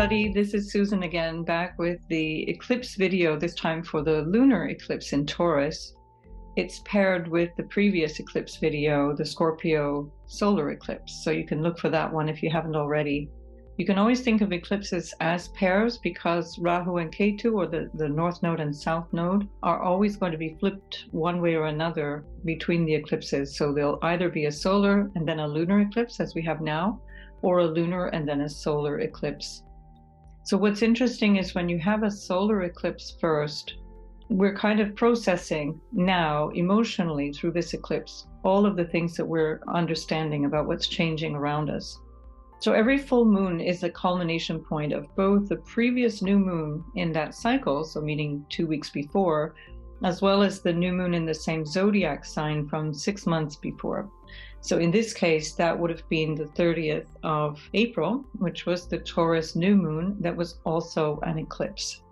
everybody, this is Susan again, back with the eclipse video, this time for the lunar eclipse in Taurus. It's paired with the previous eclipse video, the Scorpio solar eclipse, so you can look for that one if you haven't already. You can always think of eclipses as pairs because Rahu and Ketu, or the North Node and South Node, are always going to be flipped one way or another between the eclipses. So they'll either be a solar and then a lunar eclipse, as we have now, or a lunar and then a solar eclipse. So what's interesting is when you have a solar eclipse first, we're kind of processing now emotionally through this eclipse all of the things that we're understanding about what's changing around us. So every full moon is a culmination point of both the previous new moon in that cycle, so meaning 2 weeks before, as well as the new moon in the same zodiac sign from 6 months before. So in this case, that would have been the 30th of April, which was the Taurus new moon that was also an eclipse.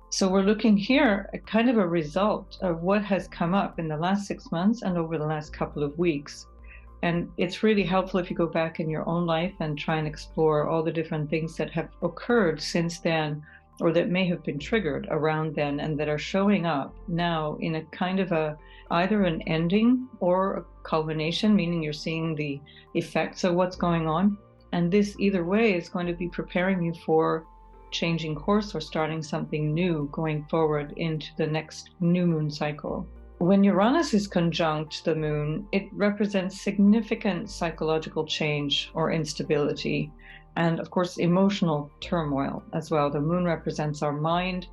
So we're looking here at kind of a result of what has come up in the last 6 months and over the last couple of weeks. And it's really helpful if you go back in your own life and try and explore all the different things that have occurred since then, or that may have been triggered around then and that are showing up now in a kind of either an ending or a culmination, meaning you're seeing the effects of what's going on. And this either way is going to be preparing you for changing course or starting something new going forward into the next new moon cycle. When Uranus is conjunct the moon, it represents significant psychological change or instability, and of course emotional turmoil as well. The moon represents our mind.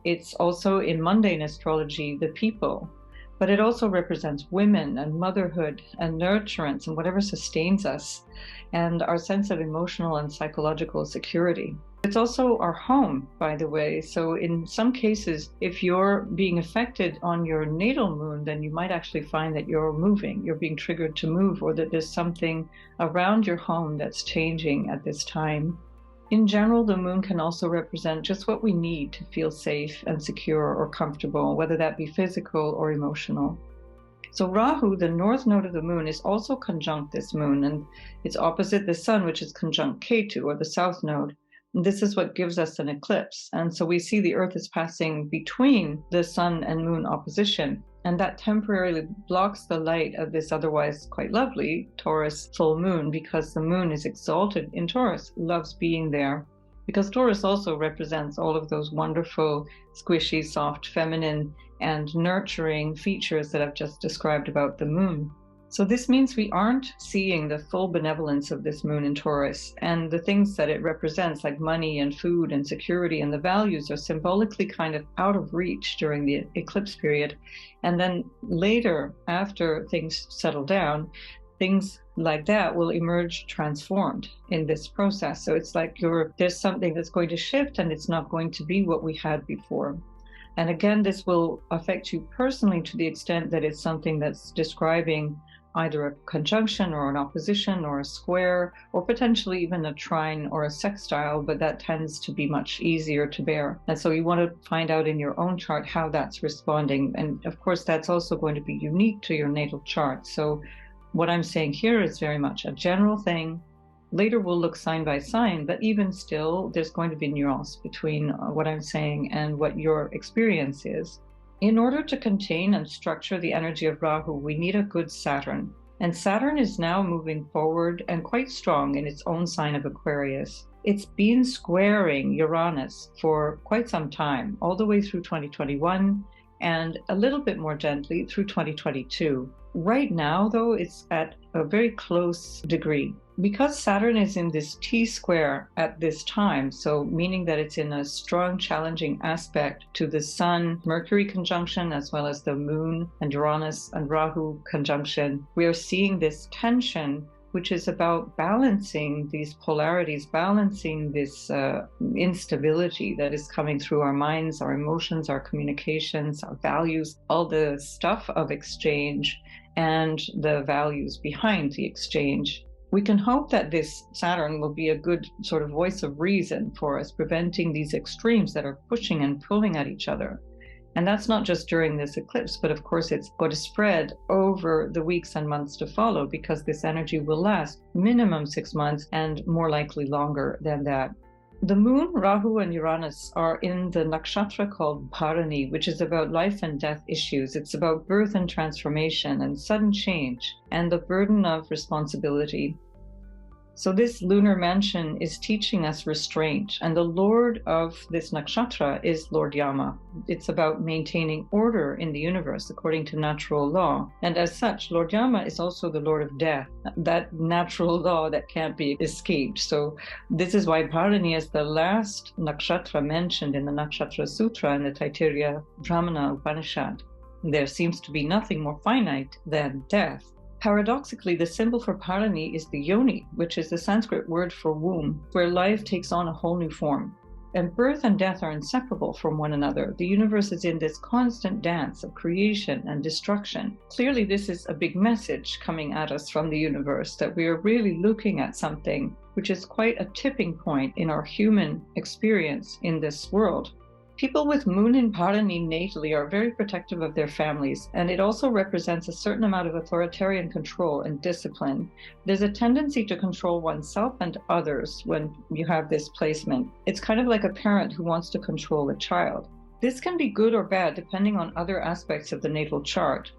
It's also, in mundane astrology, the people, but it also represents women and motherhood and nurturance and whatever sustains us and our sense of emotional and psychological security. It's also our home, by the way. So in some cases, if you're being affected on your natal moon, then you might actually find that you're moving, you're being triggered to move, or that there's something around your home that's changing at this time. In general, the moon can also represent just what we need to feel safe and secure or comfortable, whether that be physical or emotional. So Rahu, the north node of the moon, is also conjunct this moon, and it's opposite the sun, which is conjunct Ketu, or the south node. And this is what gives us an eclipse. And so we see the Earth is passing between the sun and moon opposition, and that temporarily blocks the light of this otherwise quite lovely Taurus full moon, because the moon is exalted in Taurus, loves being there, because Taurus also represents all of those wonderful, squishy, soft, feminine, and nurturing features that I've just described about the moon. So this means we aren't seeing the full benevolence of this moon in Taurus, and the things that it represents, like money and food and security and the values, are symbolically kind of out of reach during the eclipse period. And then later, after things settle down, things like that will emerge transformed in this process. So it's like there's something that's going to shift, and it's not going to be what we had before. And again, this will affect you personally to the extent that it's something that's describing either a conjunction or an opposition or a square, or potentially even a trine or a sextile, but that tends to be much easier to bear. And so you want to find out in your own chart how that's responding. And of course, that's also going to be unique to your natal chart. So what I'm saying here is very much a general thing. Later we'll look sign by sign, but even still, there's going to be nuance between what I'm saying and what your experience is. In order to contain and structure the energy of Rahu, we need a good Saturn. And Saturn is now moving forward and quite strong in its own sign of Aquarius. It's been squaring Uranus for quite some time, all the way through 2021, and a little bit more gently through 2022. Right now, though, it's at a very close degree. Because Saturn is in this T-square at this time, so meaning that it's in a strong, challenging aspect to the Sun-Mercury conjunction, as well as the Moon and Uranus and Rahu conjunction, we are seeing this tension, which is about balancing these polarities, balancing this instability that is coming through our minds, our emotions, our communications, our values, all the stuff of exchange, and the values behind the exchange. We can hope that this Saturn will be a good sort of voice of reason for us, preventing these extremes that are pushing and pulling at each other. And that's not just during this eclipse, but of course it's going to spread over the weeks and months to follow, because this energy will last minimum 6 months and more likely longer than that. The moon, Rahu, and Uranus are in the nakshatra called Bharani, which is about life and death issues. It's about birth and transformation and sudden change and the burden of responsibility. So this lunar mansion is teaching us restraint, and the lord of this nakshatra is Lord Yama. It's about maintaining order in the universe according to natural law, and as such, Lord Yama is also the lord of death, that natural law that can't be escaped. So this is why Bharani is the last nakshatra mentioned in the Nakshatra Sutra in the Taittiriya Brahmana Upanishad. There seems to be nothing more finite than death. Paradoxically, the symbol for Bharani is the yoni, which is the Sanskrit word for womb, where life takes on a whole new form. And birth and death are inseparable from one another. The universe is in this constant dance of creation and destruction. Clearly, this is a big message coming at us from the universe, that we are really looking at something which is quite a tipping point in our human experience in this world. People with moon in Bharani natally are very protective of their families, and it also represents a certain amount of authoritarian control and discipline. There's a tendency to control oneself and others when you have this placement. It's kind of like a parent who wants to control a child. This can be good or bad depending on other aspects of the natal chart.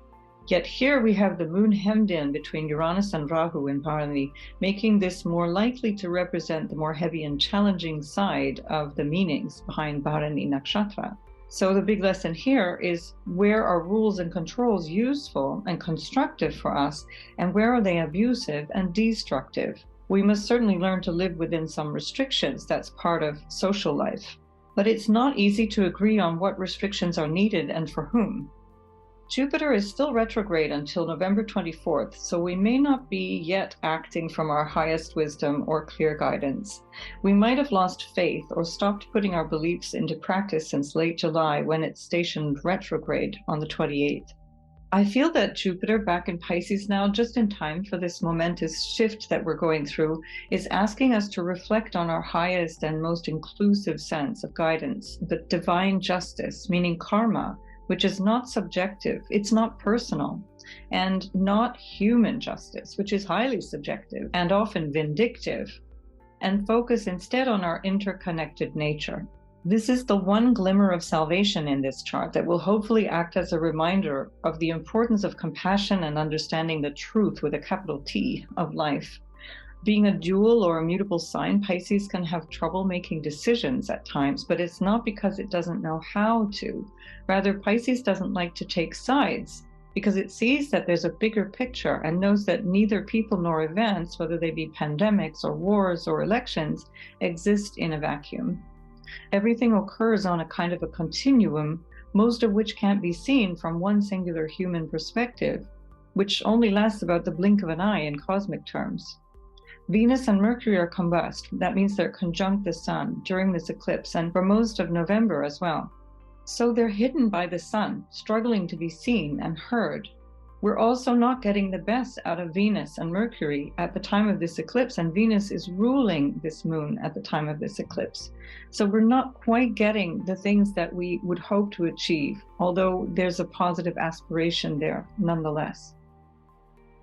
Yet here we have the moon hemmed in between Uranus and Rahu in Bharani, making this more likely to represent the more heavy and challenging side of the meanings behind Bharani Nakshatra. So the big lesson here is, where are rules and controls useful and constructive for us, and where are they abusive and destructive? We must certainly learn to live within some restrictions. That's part of social life. But it's not easy to agree on what restrictions are needed and for whom. Jupiter is still retrograde until November 24th, so we may not be yet acting from our highest wisdom or clear guidance. We might have lost faith or stopped putting our beliefs into practice since late July, when it stationed retrograde on the 28th. I feel that Jupiter, back in Pisces now, just in time for this momentous shift that we're going through, is asking us to reflect on our highest and most inclusive sense of guidance, the divine justice, meaning karma, which is not subjective, it's not personal, and not human justice, which is highly subjective and often vindictive, and focus instead on our interconnected nature. This is the one glimmer of salvation in this chart that will hopefully act as a reminder of the importance of compassion and understanding the truth, with a capital T, of life. Being a dual or immutable sign, Pisces can have trouble making decisions at times, but it's not because it doesn't know how to. Rather, Pisces doesn't like to take sides because it sees that there's a bigger picture and knows that neither people nor events, whether they be pandemics or wars or elections, exist in a vacuum. Everything occurs on a kind of a continuum, most of which can't be seen from one singular human perspective, which only lasts about the blink of an eye in cosmic terms. Venus and Mercury are combust. That means they're conjunct the sun during this eclipse and for most of November as well. So they're hidden by the sun, struggling to be seen and heard. We're also not getting the best out of Venus and Mercury at the time of this eclipse, and Venus is ruling this moon at the time of this eclipse. So we're not quite getting the things that we would hope to achieve, although there's a positive aspiration there nonetheless.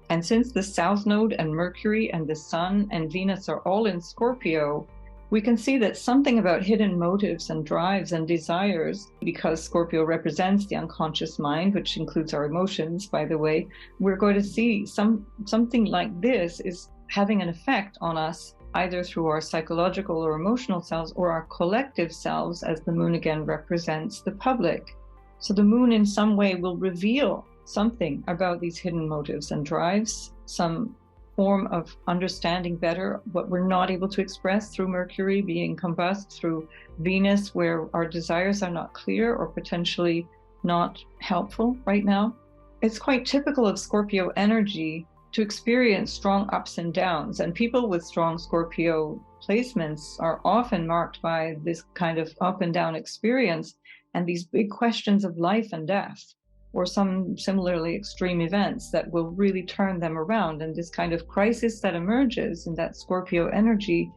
And since the South Node and Mercury and the Sun and Venus are all in Scorpio, we can see that something about hidden motives and drives and desires, because Scorpio represents the unconscious mind, which includes our emotions, by the way, we're going to see something like this is having an effect on us, either through our psychological or emotional selves or our collective selves, as the moon again represents the public. So the moon in some way will reveal something about these hidden motives and drives, some form of understanding better what we're not able to express through Mercury being combust, through Venus where our desires are not clear or potentially not helpful right now. It's quite typical of Scorpio energy to experience strong ups and downs, and people with strong Scorpio placements are often marked by this kind of up and down experience and these big questions of life and death, or some similarly extreme events that will really turn them around. And this kind of crisis that emerges in that Scorpio energy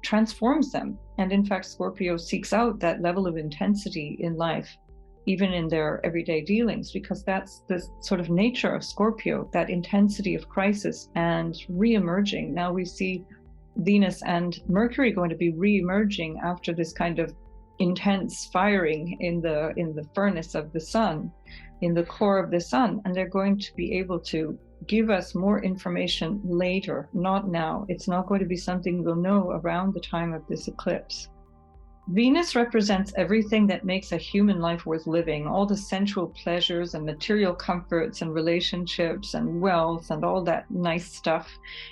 transforms them. And in fact, Scorpio seeks out that level of intensity in life, even in their everyday dealings, because that's the sort of nature of Scorpio, that intensity of crisis and re-emerging. Now we see Venus and Mercury going to be re-emerging after this kind of intense firing in the furnace of the sun, in the core of the sun, and they're going to be able to give us more information later, not now. It's not going to be something we'll know around the time of this eclipse. Venus represents everything that makes a human life worth living, all the sensual pleasures and material comforts and relationships and wealth and all that nice stuff.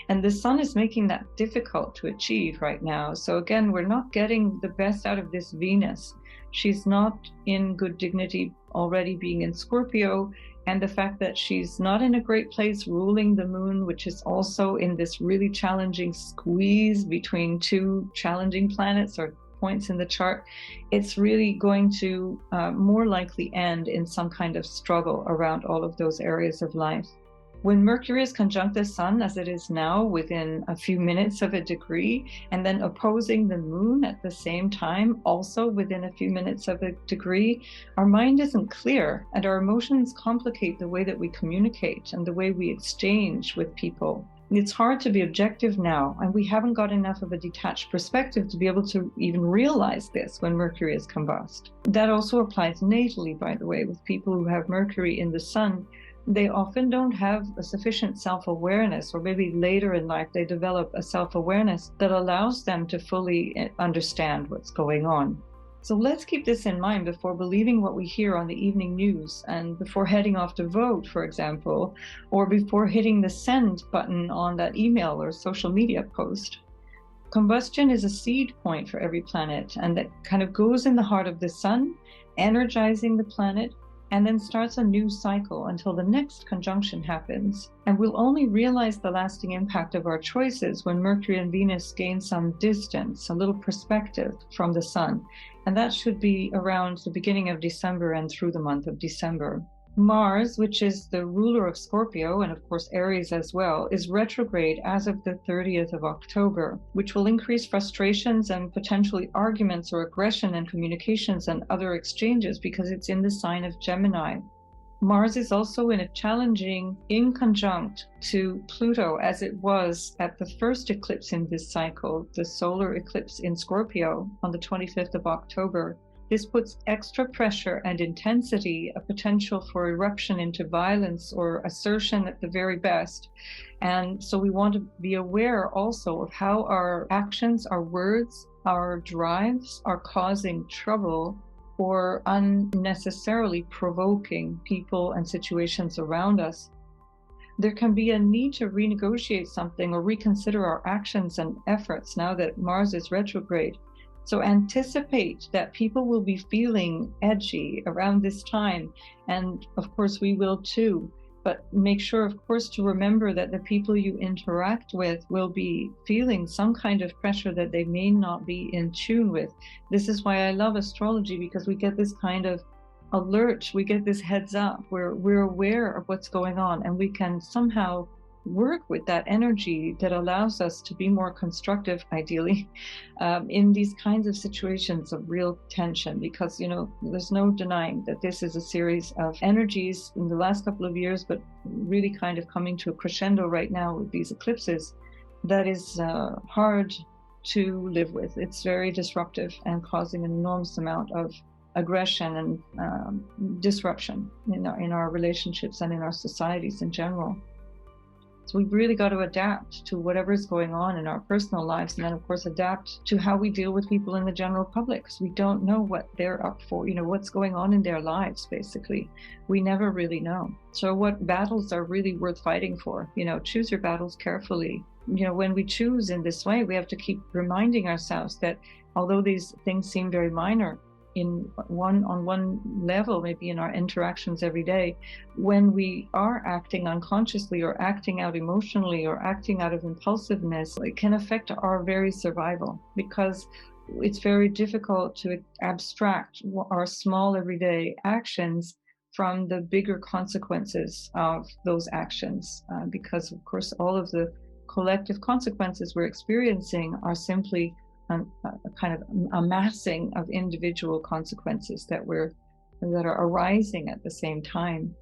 And the sun is making that difficult to achieve right now. So again, we're not getting the best out of this Venus. She's not in good dignity already being in Scorpio, and the fact that she's not in a great place ruling the moon, which is also in this really challenging squeeze between two challenging planets or points in the chart, it's really going to more likely end in some kind of struggle around all of those areas of life. When Mercury is conjunct the sun, as it is now, within a few minutes of a degree, and then opposing the moon at the same time, also within a few minutes of a degree, our mind isn't clear, and our emotions complicate the way that we communicate and the way we exchange with people. It's hard to be objective now, and we haven't got enough of a detached perspective to be able to even realize this when Mercury is combust. That also applies natally, by the way, with people who have Mercury in the sun. They often don't have a sufficient self-awareness, or maybe later in life they develop a self-awareness that allows them to fully understand what's going on. So let's keep this in mind before believing what we hear on the evening news, and before heading off to vote, for example, or before hitting the send button on that email or social media post. Combustion is a seed point for every planet, and that kind of goes in the heart of the sun, energizing the planet, and then starts a new cycle until the next conjunction happens. And we'll only realize the lasting impact of our choices when Mercury and Venus gain some distance, a little perspective from the sun. And that should be around the beginning of December and through the month of December. Mars, which is the ruler of Scorpio, and of course Aries as well, is retrograde as of the 30th of October, which will increase frustrations and potentially arguments or aggression in communications and other exchanges because it's in the sign of Gemini. Mars is also in a challenging inconjunct to Pluto, as it was at the first eclipse in this cycle, the solar eclipse in Scorpio on the 25th of October. This puts extra pressure and intensity, a potential for eruption into violence or assertion at the very best. And so we want to be aware also of how our actions, our words, our drives are causing trouble or unnecessarily provoking people and situations around us. There can be a need to renegotiate something or reconsider our actions and efforts now that Mars is retrograde. So anticipate that people will be feeling edgy around this time, and of course we will too. But make sure, of course, to remember that the people you interact with will be feeling some kind of pressure that they may not be in tune with. This is why I love astrology, because we get this kind of alert, we get this heads up, we're aware of what's going on, and we can somehow work with that energy that allows us to be more constructive, ideally, in these kinds of situations of real tension, because, you know, there's no denying that this is a series of energies in the last couple of years, but really kind of coming to a crescendo right now with these eclipses, that is hard to live with. It's very disruptive and causing an enormous amount of aggression and disruption in our relationships and in our societies in general. So we've really got to adapt to whatever is going on in our personal lives, and then of course adapt to how we deal with people in the general public, because we don't know what they're up for, you know, what's going on in their lives, basically. We never really know. So what battles are really worth fighting for? You know, choose your battles carefully. You know, when we choose in this way, we have to keep reminding ourselves that although these things seem very minor, on one level, maybe in our interactions every day, when we are acting unconsciously or acting out emotionally or acting out of impulsiveness, it can affect our very survival, because it's very difficult to abstract our small everyday actions from the bigger consequences of those actions, because of course all of the collective consequences we're experiencing are simply a kind of amassing of individual consequences that are arising at the same time.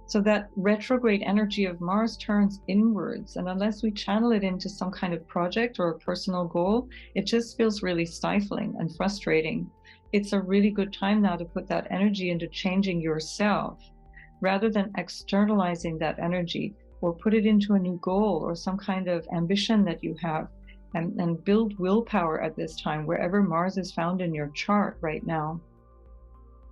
So that retrograde energy of Mars turns inwards, and unless we channel it into some kind of project or a personal goal, it just feels really stifling and frustrating. It's a really good time now to put that energy into changing yourself, rather than externalizing that energy, or put it into a new goal or some kind of ambition that you have, and build willpower at this time, wherever Mars is found in your chart right now.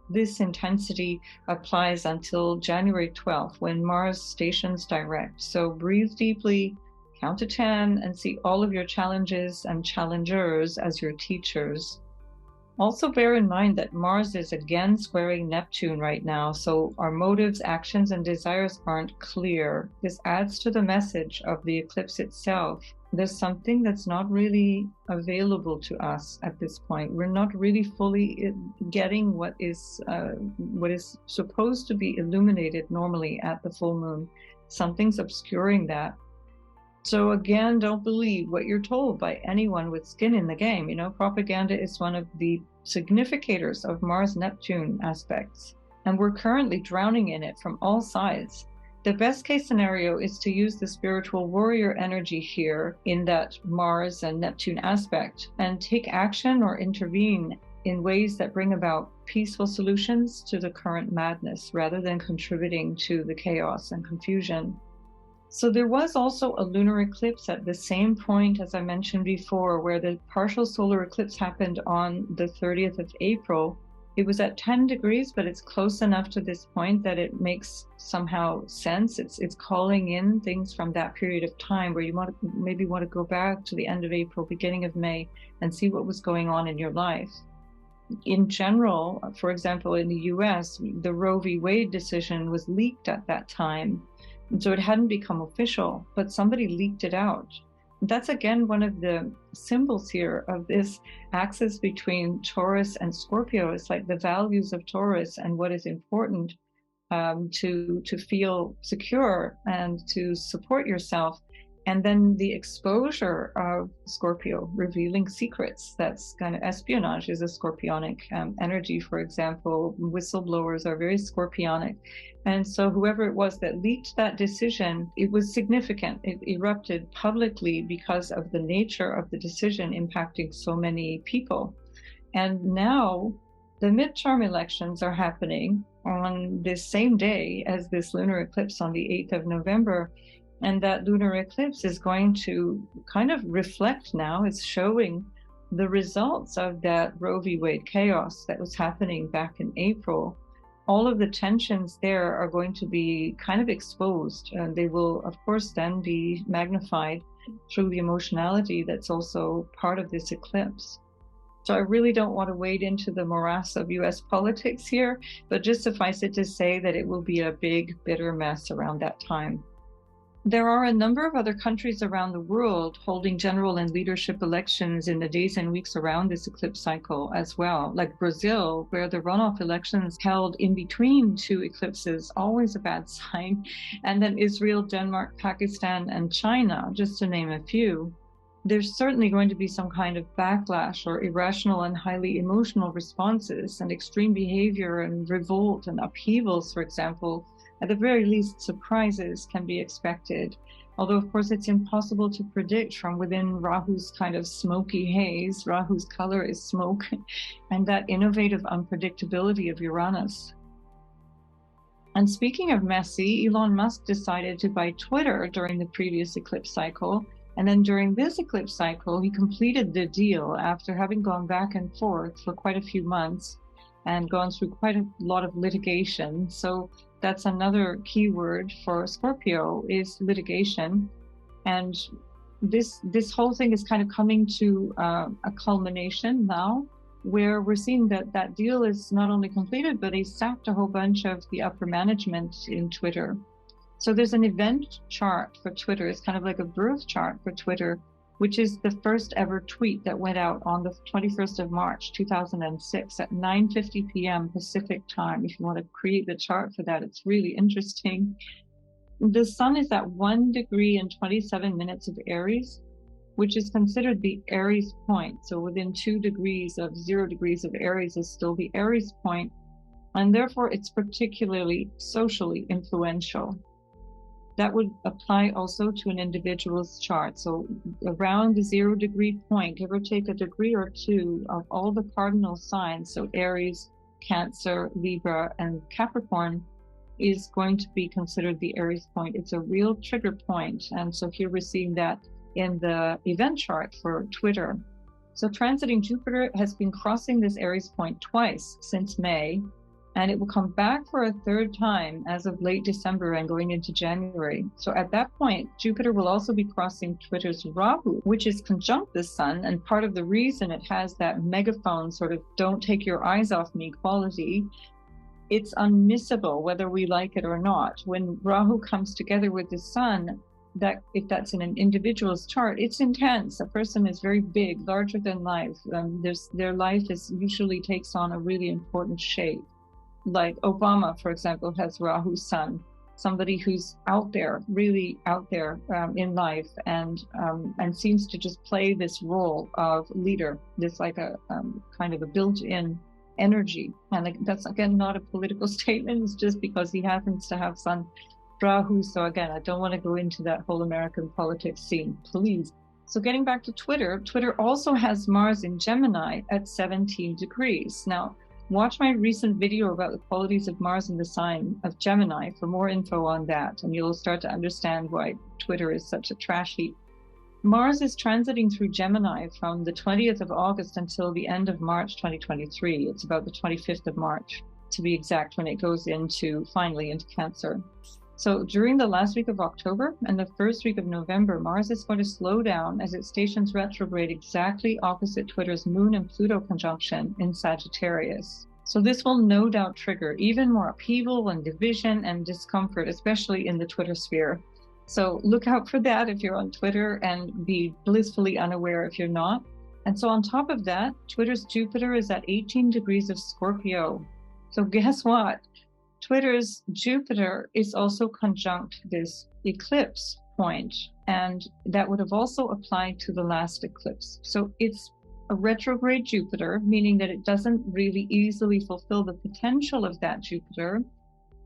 This intensity applies until January 12th, when Mars stations direct. So breathe deeply, count to 10, and see all of your challenges and challengers as your teachers. Also bear in mind that Mars is again squaring Neptune right now, so our motives, actions, and desires aren't clear. This adds to the message of the eclipse itself. There's something that's not really available to us at this point. We're not really fully getting what is supposed to be illuminated normally at the full moon. Something's obscuring that. So again, don't believe what you're told by anyone with skin in the game. You know, propaganda is one of the significators of Mars-Neptune aspects, and we're currently drowning in it from all sides. The best case scenario is to use the spiritual warrior energy here in that Mars and Neptune aspect and take action or intervene in ways that bring about peaceful solutions to the current madness, rather than contributing to the chaos and confusion. So there was also a lunar eclipse at the same point as I mentioned before, where the partial solar eclipse happened on the 30th of April. It was at 10 degrees, but it's close enough to this point that it makes somehow sense. It's calling in things from that period of time where you maybe want to go back to the end of April, beginning of May, and see what was going on in your life. In general, for example, in the US, the Roe v. Wade decision was leaked at that time. And so it hadn't become official, but somebody leaked it out. That's again one of the symbols here of this axis between Taurus and Scorpio. It's like the values of Taurus and what is important to feel secure and to support yourself. And then the exposure of Scorpio, revealing secrets. That's kind of espionage is a scorpionic energy, for example. Whistleblowers are very scorpionic. And so whoever it was that leaked that decision, it was significant. It erupted publicly because of the nature of the decision impacting so many people. And now the midterm elections are happening on this same day as this lunar eclipse on the 8th of November. And that lunar eclipse is going to kind of reflect now, it's showing the results of that Roe v. Wade chaos that was happening back in April. All of the tensions there are going to be kind of exposed, and they will, of course, then be magnified through the emotionality that's also part of this eclipse. So I really don't want to wade into the morass of US politics here, but just suffice it to say that it will be a big, bitter mess around that time. There are a number of other countries around the world holding general and leadership elections in the days and weeks around this eclipse cycle as well, like Brazil, where the runoff elections held in between two eclipses, always a bad sign, and then Israel, Denmark, Pakistan, and China, just to name a few. There's certainly going to be some kind of backlash or irrational and highly emotional responses, and extreme behavior and revolt and upheavals, for example. At the very least, surprises can be expected, although of course it's impossible to predict from within Rahu's kind of smoky haze. Rahu's color is smoke, and that innovative unpredictability of Uranus. And speaking of messy, Elon Musk decided to buy Twitter during the previous eclipse cycle, and then during this eclipse cycle, he completed the deal after having gone back and forth for quite a few months and gone through quite a lot of litigation. So that's another key word for Scorpio, is litigation. And this whole thing is kind of coming to a culmination now, where we're seeing that that deal is not only completed, but he sacked a whole bunch of the upper management in Twitter. So there's an event chart for Twitter. It's kind of like a birth chart for Twitter, which is the first ever tweet that went out on the 21st of March, 2006 at 9:50 p.m. Pacific time. If you want to create the chart for that, it's really interesting. The sun is at 1 degree and 27 minutes of Aries, which is considered the Aries point. So within 2 degrees of 0 degrees of Aries is still the Aries point. and therefore it's particularly socially influential. That would apply also to an individual's chart. So around the 0 degree point, give or take a degree or two of all the cardinal signs, so Aries, Cancer, Libra, and Capricorn, is going to be considered the Aries point. It's a real trigger point. And so here we're seeing that in the event chart for Twitter. So transiting Jupiter has been crossing this Aries point twice since May, and it will come back for a third time as of late December and going into January. So at that point, Jupiter will also be crossing Twitter's Rahu, which is conjunct the sun. And part of the reason it has that megaphone sort of "don't take your eyes off me" quality, it's unmissable whether we like it or not. When Rahu comes together with the sun, that if that's in an individual's chart, it's intense. A person is very big, larger than life. Their life usually takes on a really important shape. Like Obama, for example, has Rahu's sun, somebody who's out there, really out there in life, and seems to just play this role of leader, this like a kind of a built-in energy. And that's, again, not a political statement. It's just because he happens to have sun Rahu. So again, I don't want to go into that whole American politics scene, please. So getting back to Twitter, Twitter also has Mars in Gemini at 17 degrees. Now, watch my recent video about the qualities of Mars in the sign of Gemini for more info on that, and you'll start to understand why Twitter is such a trash heap. Mars is transiting through Gemini from the 20th of August until the end of March 2023. It's about the 25th of March, to be exact, when it goes finally into Cancer. So during the last week of October and the first week of November, Mars is going to slow down as it stations retrograde exactly opposite Twitter's Moon and Pluto conjunction in Sagittarius. So this will no doubt trigger even more upheaval and division and discomfort, especially in the Twitter sphere. So look out for that if you're on Twitter, and be blissfully unaware if you're not. And so on top of that, Twitter's Jupiter is at 18 degrees of Scorpio. So guess what? Twitter's Jupiter is also conjunct this eclipse point, and that would have also applied to the last eclipse. So it's a retrograde Jupiter, meaning that it doesn't really easily fulfill the potential of that Jupiter,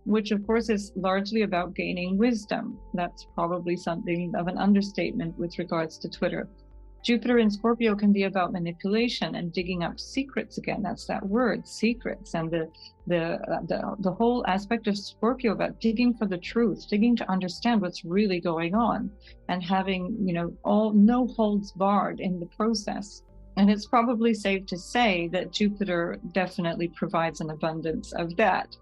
which of course is largely about gaining wisdom. That's probably something of an understatement with regards to Twitter. Jupiter in Scorpio can be about manipulation and digging up secrets again. That's that word, secrets, and the whole aspect of Scorpio about digging for the truth, digging to understand what's really going on, and having, no holds barred in the process. And it's probably safe to say that Jupiter definitely provides an abundance of that.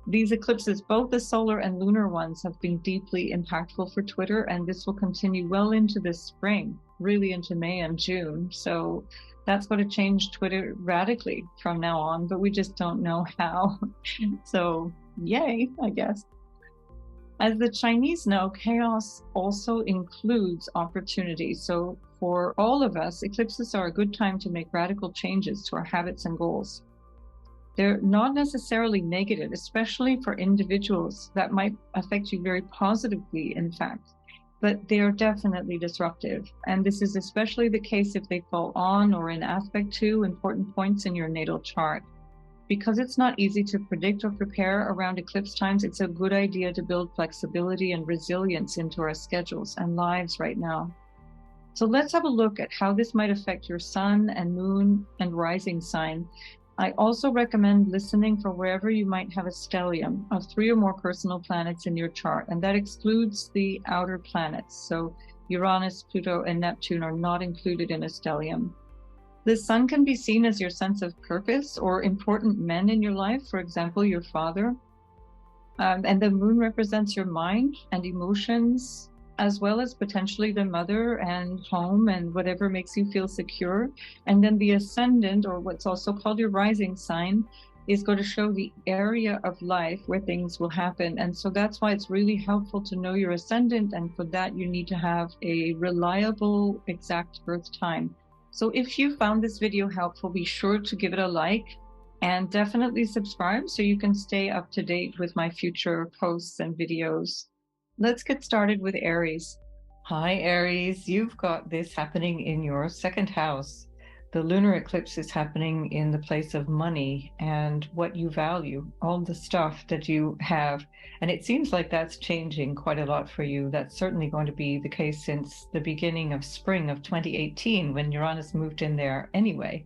These eclipses, both the solar and lunar ones, have been deeply impactful for Twitter, and this will continue well into this spring, really into May and June. So that's going to change Twitter radically from now on, but we just don't know how. So yay, I guess. As the Chinese know, chaos also includes opportunity. So for all of us, eclipses are a good time to make radical changes to our habits and goals. They're not necessarily negative, especially for individuals. That might affect you very positively, in fact, but they are definitely disruptive. And this is especially the case if they fall on or in aspect to important points in your natal chart. Because it's not easy to predict or prepare around eclipse times, it's a good idea to build flexibility and resilience into our schedules and lives right now. So let's have a look at how this might affect your sun and moon and rising sign. I also recommend listening for wherever you might have a stellium of 3 or more personal planets in your chart, and that excludes the outer planets. So Uranus, Pluto, and Neptune are not included in a stellium. The sun can be seen as your sense of purpose or important men in your life, for example, your father. And the moon represents your mind and emotions, as well as potentially the mother and home and whatever makes you feel secure. And then the ascendant, or what's also called your rising sign, is going to show the area of life where things will happen. And so that's why it's really helpful to know your ascendant. And for that, you need to have a reliable, exact birth time. So if you found this video helpful, be sure to give it a like and definitely subscribe so you can stay up to date with my future posts and videos. Let's get started with Aries. Hi, Aries. You've got this happening in your second house. The lunar eclipse is happening in the place of money and what you value, all the stuff that you have. And it seems like that's changing quite a lot for you. That's certainly going to be the case since the beginning of spring of 2018, when Uranus moved in there anyway.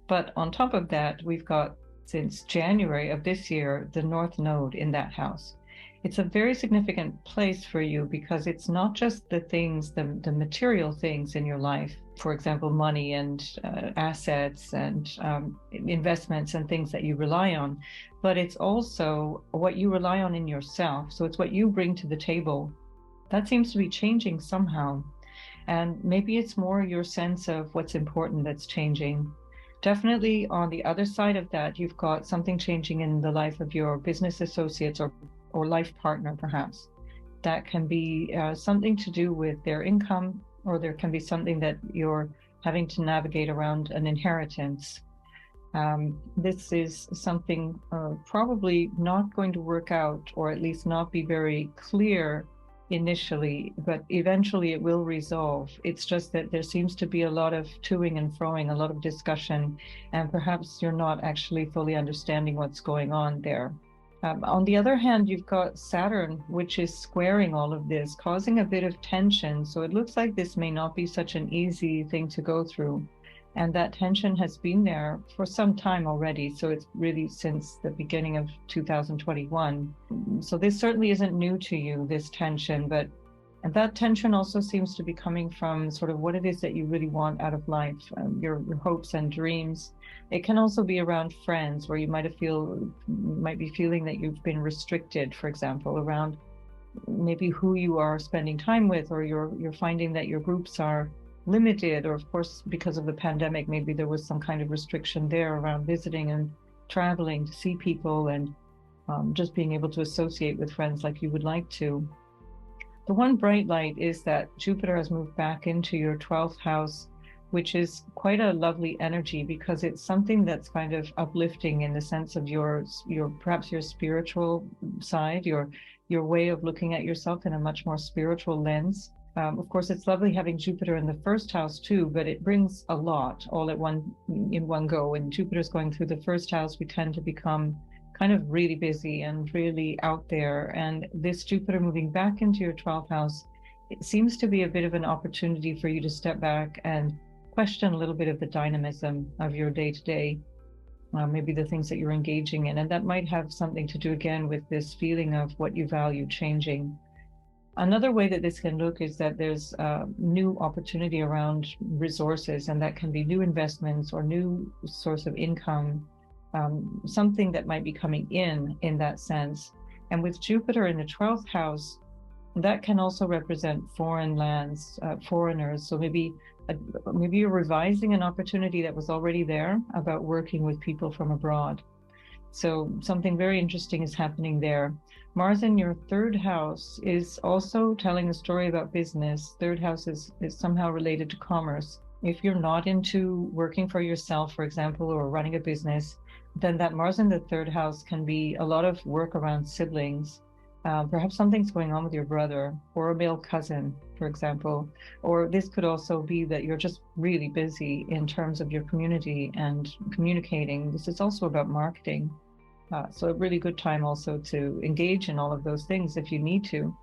But on top of that, we've got, since January of this year, the North Node in that house. It's a very significant place for you because it's not just the things, the material things in your life, for example, money and assets and investments and things that you rely on, but it's also what you rely on in yourself. So it's what you bring to the table. That seems to be changing somehow. And maybe it's more your sense of what's important that's changing. Definitely on the other side of that, you've got something changing in the life of your business associates or life partner, perhaps. That can be something to do with their income, or there can be something that you're having to navigate around an inheritance. This is something probably not going to work out, or at least not be very clear initially, but eventually it will resolve. It's just that there seems to be a lot of toing and froing, a lot of discussion, and perhaps you're not actually fully understanding what's going on there. On the other hand, you've got Saturn, which is squaring all of this, causing a bit of tension. So it looks like this may not be such an easy thing to go through. And that tension has been there for some time already. So it's really since the beginning of 2021. So this certainly isn't new to you, this tension, but and that tension also seems to be coming from sort of what it is that you really want out of life, your hopes and dreams. It can also be around friends, where you might be feeling that you've been restricted, for example, around maybe who you are spending time with, or you're finding that your groups are limited, or of course, because of the pandemic, maybe there was some kind of restriction there around visiting and traveling to see people and just being able to associate with friends like you would like to. The one bright light is that Jupiter has moved back into your 12th house, which is quite a lovely energy because it's something that's kind of uplifting in the sense of your perhaps your spiritual side, your way of looking at yourself in a much more spiritual lens. Of course, it's lovely having Jupiter in the first house too, but it brings a lot all in one go. When Jupiter's going through the first house, we tend to become kind of really busy and really out there. And this Jupiter moving back into your 12th house, it seems to be a bit of an opportunity for you to step back and question a little bit of the dynamism of your day-to-day, maybe the things that you're engaging in. And that might have something to do again with this feeling of what you value changing. Another way that this can look is that there's new opportunity around resources, and that can be new investments or new source of income, something that might be coming in that sense. And with Jupiter in the 12th house, that can also represent foreign lands, foreigners. So maybe you're revising an opportunity that was already there about working with people from abroad. So something very interesting is happening there. Mars in your 3rd house is also telling a story about business. 3rd house is somehow related to commerce. If you're not into working for yourself, for example, or running a business, then that Mars in the 3rd house can be a lot of work around siblings. Perhaps something's going on with your brother or a male cousin, for example. Or this could also be that you're just really busy in terms of your community and communicating. This is also about marketing. So a really good time also to engage in all of those things if you need to.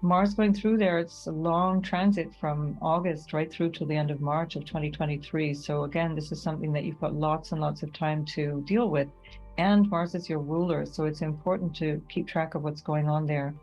Mars going through there, it's a long transit from August right through to the end of March of 2023. So again, this is something that you've got lots and lots of time to deal with. And Mars is your ruler, so it's important to keep track of what's going on there.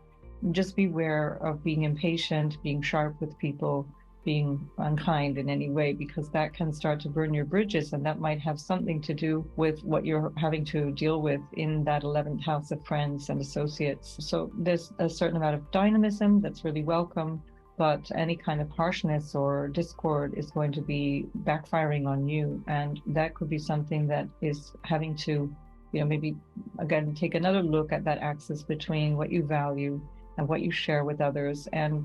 Just beware of being impatient, being sharp with people, being unkind in any way, because that can start to burn your bridges, and that might have something to do with what you're having to deal with in that 11th house of friends and associates. So there's a certain amount of dynamism that's really welcome, but any kind of harshness or discord is going to be backfiring on you, and that could be something that is having to, maybe again take another look at that axis between what you value and what you share with others, and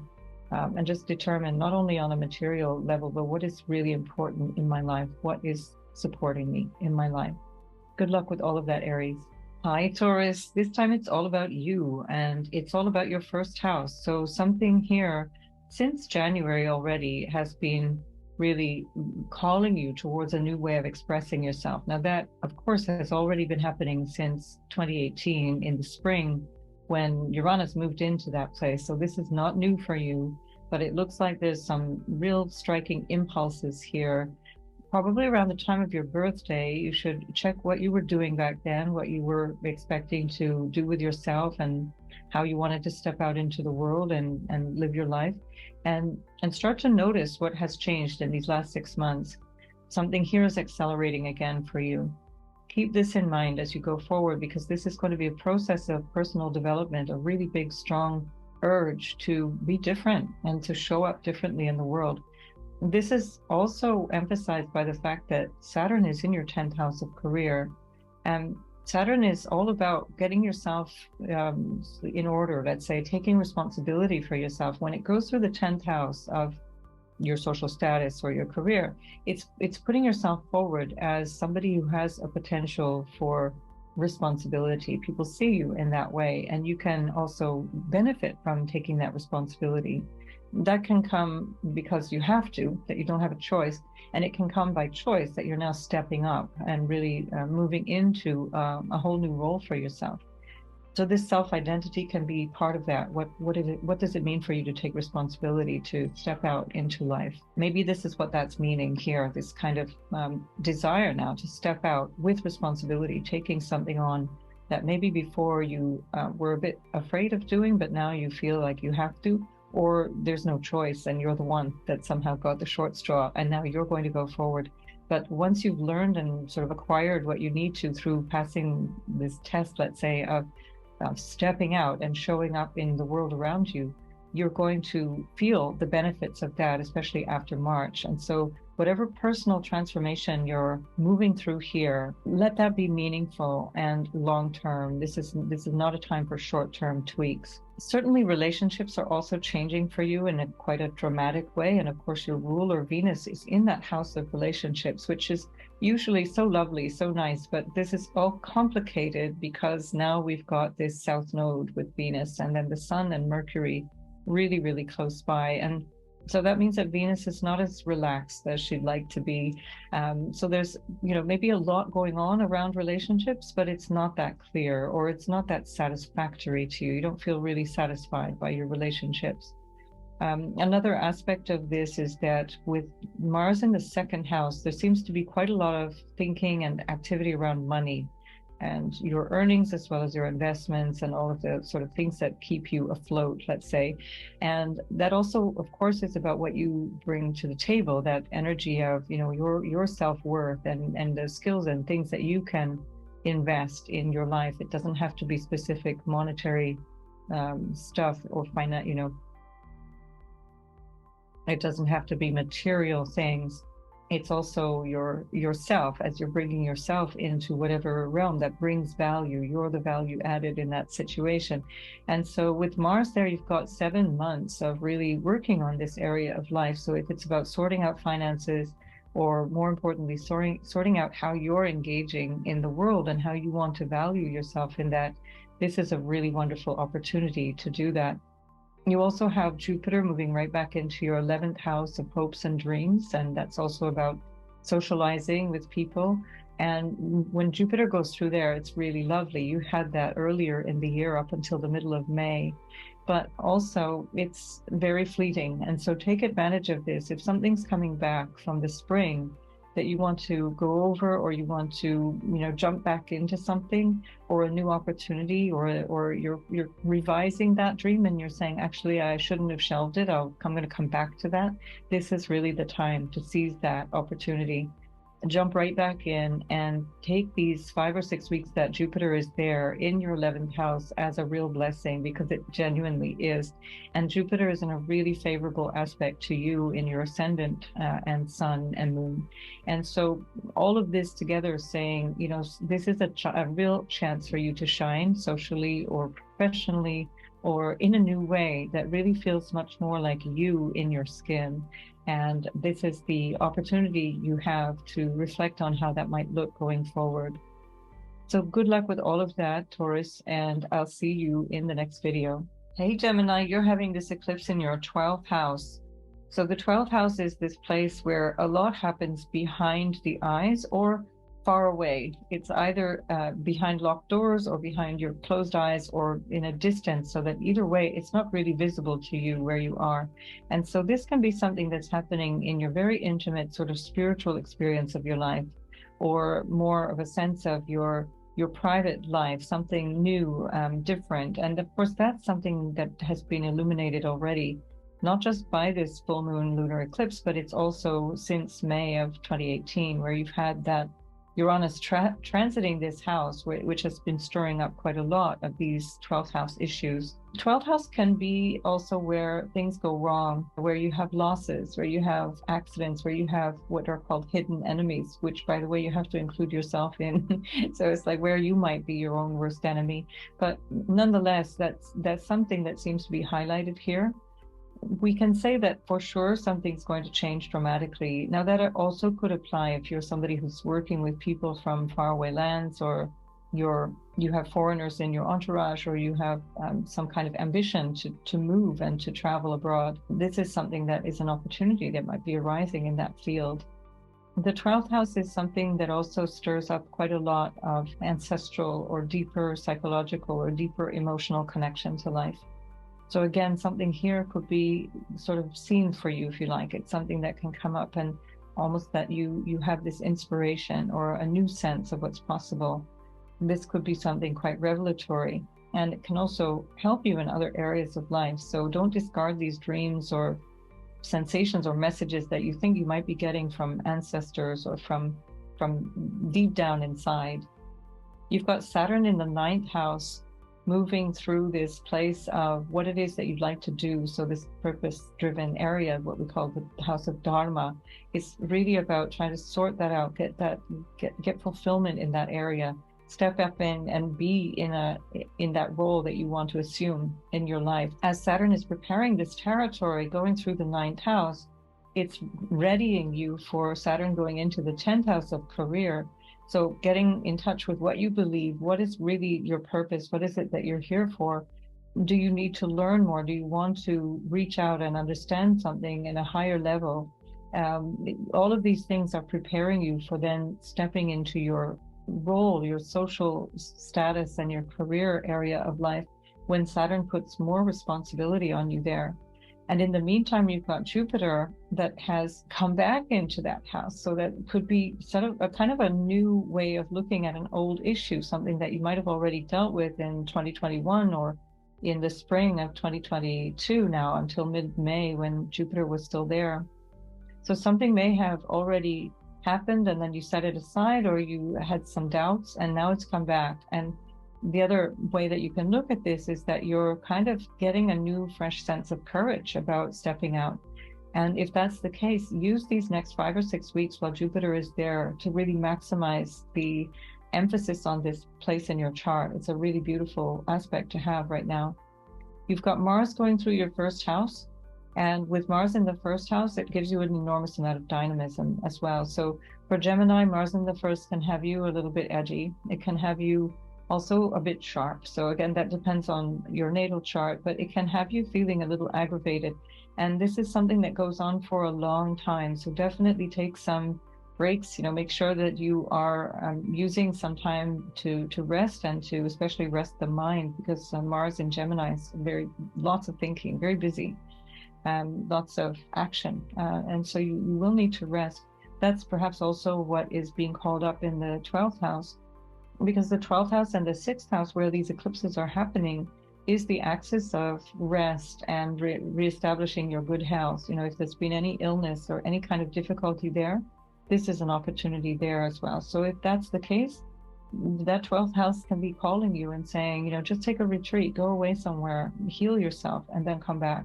just determine not only on a material level, but what is really important in my life, what is supporting me in my life. Good luck with all of that, Aries. Hi, Taurus. This time it's all about you, and it's all about your 1st house. So something here since January already has been really calling you towards a new way of expressing yourself. Now that, of course, has already been happening since 2018 in the spring when Uranus moved into that place. So this is not new for you, but it looks like there's some real striking impulses here. Probably around the time of your birthday, you should check what you were doing back then, what you were expecting to do with yourself, and how you wanted to step out into the world and live your life, and start to notice what has changed in these last 6 months. Something here is accelerating again for you. Keep this in mind as you go forward, because this is going to be a process of personal development, a really big, strong urge to be different and to show up differently in the world. This is also emphasized by the fact that Saturn is in your 10th house of career. And Saturn is all about getting yourself in order, let's say, taking responsibility for yourself. When it goes through the 10th house of your social status or your career, it's putting yourself forward as somebody who has a potential for responsibility. People see you in that way, and you can also benefit from taking that responsibility. That can come because you have to, that you don't have a choice, and it can come by choice that you're now stepping up and really moving into a whole new role for yourself. So this self-identity can be part of that. What does it mean for you to take responsibility, to step out into life? Maybe this is what that's meaning here, this kind of desire now to step out with responsibility, taking something on that maybe before you were a bit afraid of doing, but now you feel like you have to, or there's no choice and you're the one that somehow got the short straw and now you're going to go forward. But once you've learned and sort of acquired what you need to through passing this test, let's say, of stepping out and showing up in the world around you, you're going to feel the benefits of that, especially after March. And so whatever personal transformation you're moving through here, let that be meaningful and long-term. This is not a time for short-term tweaks. Certainly relationships are also changing for you in quite a dramatic way. And of course, your ruler Venus is in that house of relationships, which is usually so lovely, so nice. But this is all complicated because now we've got this south node with Venus, and then the Sun and Mercury really, really close by. And so that means that Venus is not as relaxed as she'd like to be. So there's, maybe a lot going on around relationships, but it's not that clear, or it's not that satisfactory to you. You don't feel really satisfied by your relationships. Another aspect of this is that with Mars in the second house, there seems to be quite a lot of thinking and activity around money and your earnings, as well as your investments and all of the sort of things that keep you afloat, let's say. And that also, of course, is about what you bring to the table, that energy of, your self-worth and the skills and things that you can invest in your life. It doesn't have to be specific monetary stuff or it doesn't have to be material things. It's also yourself, as you're bringing yourself into whatever realm that brings value. You're the value added in that situation. And so with Mars there, you've got 7 months of really working on this area of life. So if it's about sorting out finances, or more importantly, sorting out how you're engaging in the world and how you want to value yourself in that, this is a really wonderful opportunity to do that. You also have Jupiter moving right back into your 11th house of hopes and dreams, and that's also about socializing with people. And when Jupiter goes through there, it's really lovely. You had that earlier in the year up until the middle of May, but also it's very fleeting. And so take advantage of this. If something's coming back from the spring that you want to go over, or you want to, jump back into something, or a new opportunity, or you're revising that dream and you're saying, actually, I shouldn't have shelved it. I'm going to come back to that. This is really the time to seize that opportunity. Jump right back in and take these 5 or 6 weeks that Jupiter is there in your 11th house as a real blessing, because it genuinely is. And Jupiter is in a really favorable aspect to you in your ascendant and sun and moon. And so all of this together is saying, this is a real chance for you to shine socially or professionally, or in a new way that really feels much more like you in your skin. And this is the opportunity you have to reflect on how that might look going forward. So good luck with all of that, Taurus, and I'll see you in the next video. Hey, Gemini, you're having this eclipse in your 12th house. So the 12th house is this place where a lot happens behind the eyes or far away. It's either behind locked doors or behind your closed eyes or in a distance, so that either way, it's not really visible to you where you are. And so this can be something that's happening in your very intimate sort of spiritual experience of your life, or more of a sense of your private life, something new, different. And of course, that's something that has been illuminated already, not just by this full moon lunar eclipse, but it's also since May of 2018, where you've had that Uranus transiting this house, which has been stirring up quite a lot of these 12th house issues. 12th house can be also where things go wrong, where you have losses, where you have accidents, where you have what are called hidden enemies, which, by the way, you have to include yourself in. So it's like where you might be your own worst enemy. But nonetheless, that's something that seems to be highlighted here. We can say that for sure something's going to change dramatically. Now, that also could apply if you're somebody who's working with people from faraway lands, or you have foreigners in your entourage, or you have some kind of ambition to move and to travel abroad. This is something that is an opportunity that might be arising in that field. The 12th house is something that also stirs up quite a lot of ancestral or deeper psychological or deeper emotional connection to life. So again, something here could be sort of seen for you, if you like. It's something that can come up, and almost that you have this inspiration or a new sense of what's possible. This could be something quite revelatory, and it can also help you in other areas of life. So don't discard these dreams or sensations or messages that you think you might be getting from ancestors or from deep down inside. You've got Saturn in the 9th house, moving through this place of what it is that you'd like to do. So this purpose-driven area, what we call the house of Dharma, is really about trying to sort that out, get fulfillment in that area, step up in and be in that role that you want to assume in your life. As Saturn is preparing this territory, going through the 9th house, it's readying you for Saturn going into the 10th house of career. So getting in touch with what you believe, what is really your purpose, what is it that you're here for? Do you need to learn more? Do you want to reach out and understand something in a higher level? All of these things are preparing you for then stepping into your role, your social status, and your career area of life when Saturn puts more responsibility on you there. And in the meantime, you've got Jupiter that has come back into that house. So that could be sort of a kind of a new way of looking at an old issue, something that you might have already dealt with in 2021 or in the spring of 2022 now until mid-May when Jupiter was still there. So something may have already happened and then you set it aside, or you had some doubts and now it's come back. And the other way that you can look at this is that you're kind of getting a new, fresh sense of courage about stepping out. And if that's the case, use these next 5 or 6 weeks while Jupiter is there to really maximize the emphasis on this place in your chart. It's a really beautiful aspect to have right now. You've got Mars going through your first house. And with Mars in the first house, it gives you an enormous amount of dynamism as well. So for Gemini, Mars in the first can have you a little bit edgy. It can have you also a bit sharp. So again, that depends on your natal chart, but it can have you feeling a little aggravated. And this is something that goes on for a long time. So definitely take some breaks, make sure that you are using some time to rest and to especially rest the mind, because Mars in Gemini is lots of thinking, very busy, lots of action. And so you will need to rest. That's perhaps also what is being called up in the 12th house, because the 12th house and the 6th house, where these eclipses are happening, is the axis of rest and reestablishing your good health. If there's been any illness or any kind of difficulty there, this is an opportunity there as well. So if that's the case, that 12th house can be calling you and saying, just take a retreat, go away somewhere, heal yourself, and then come back.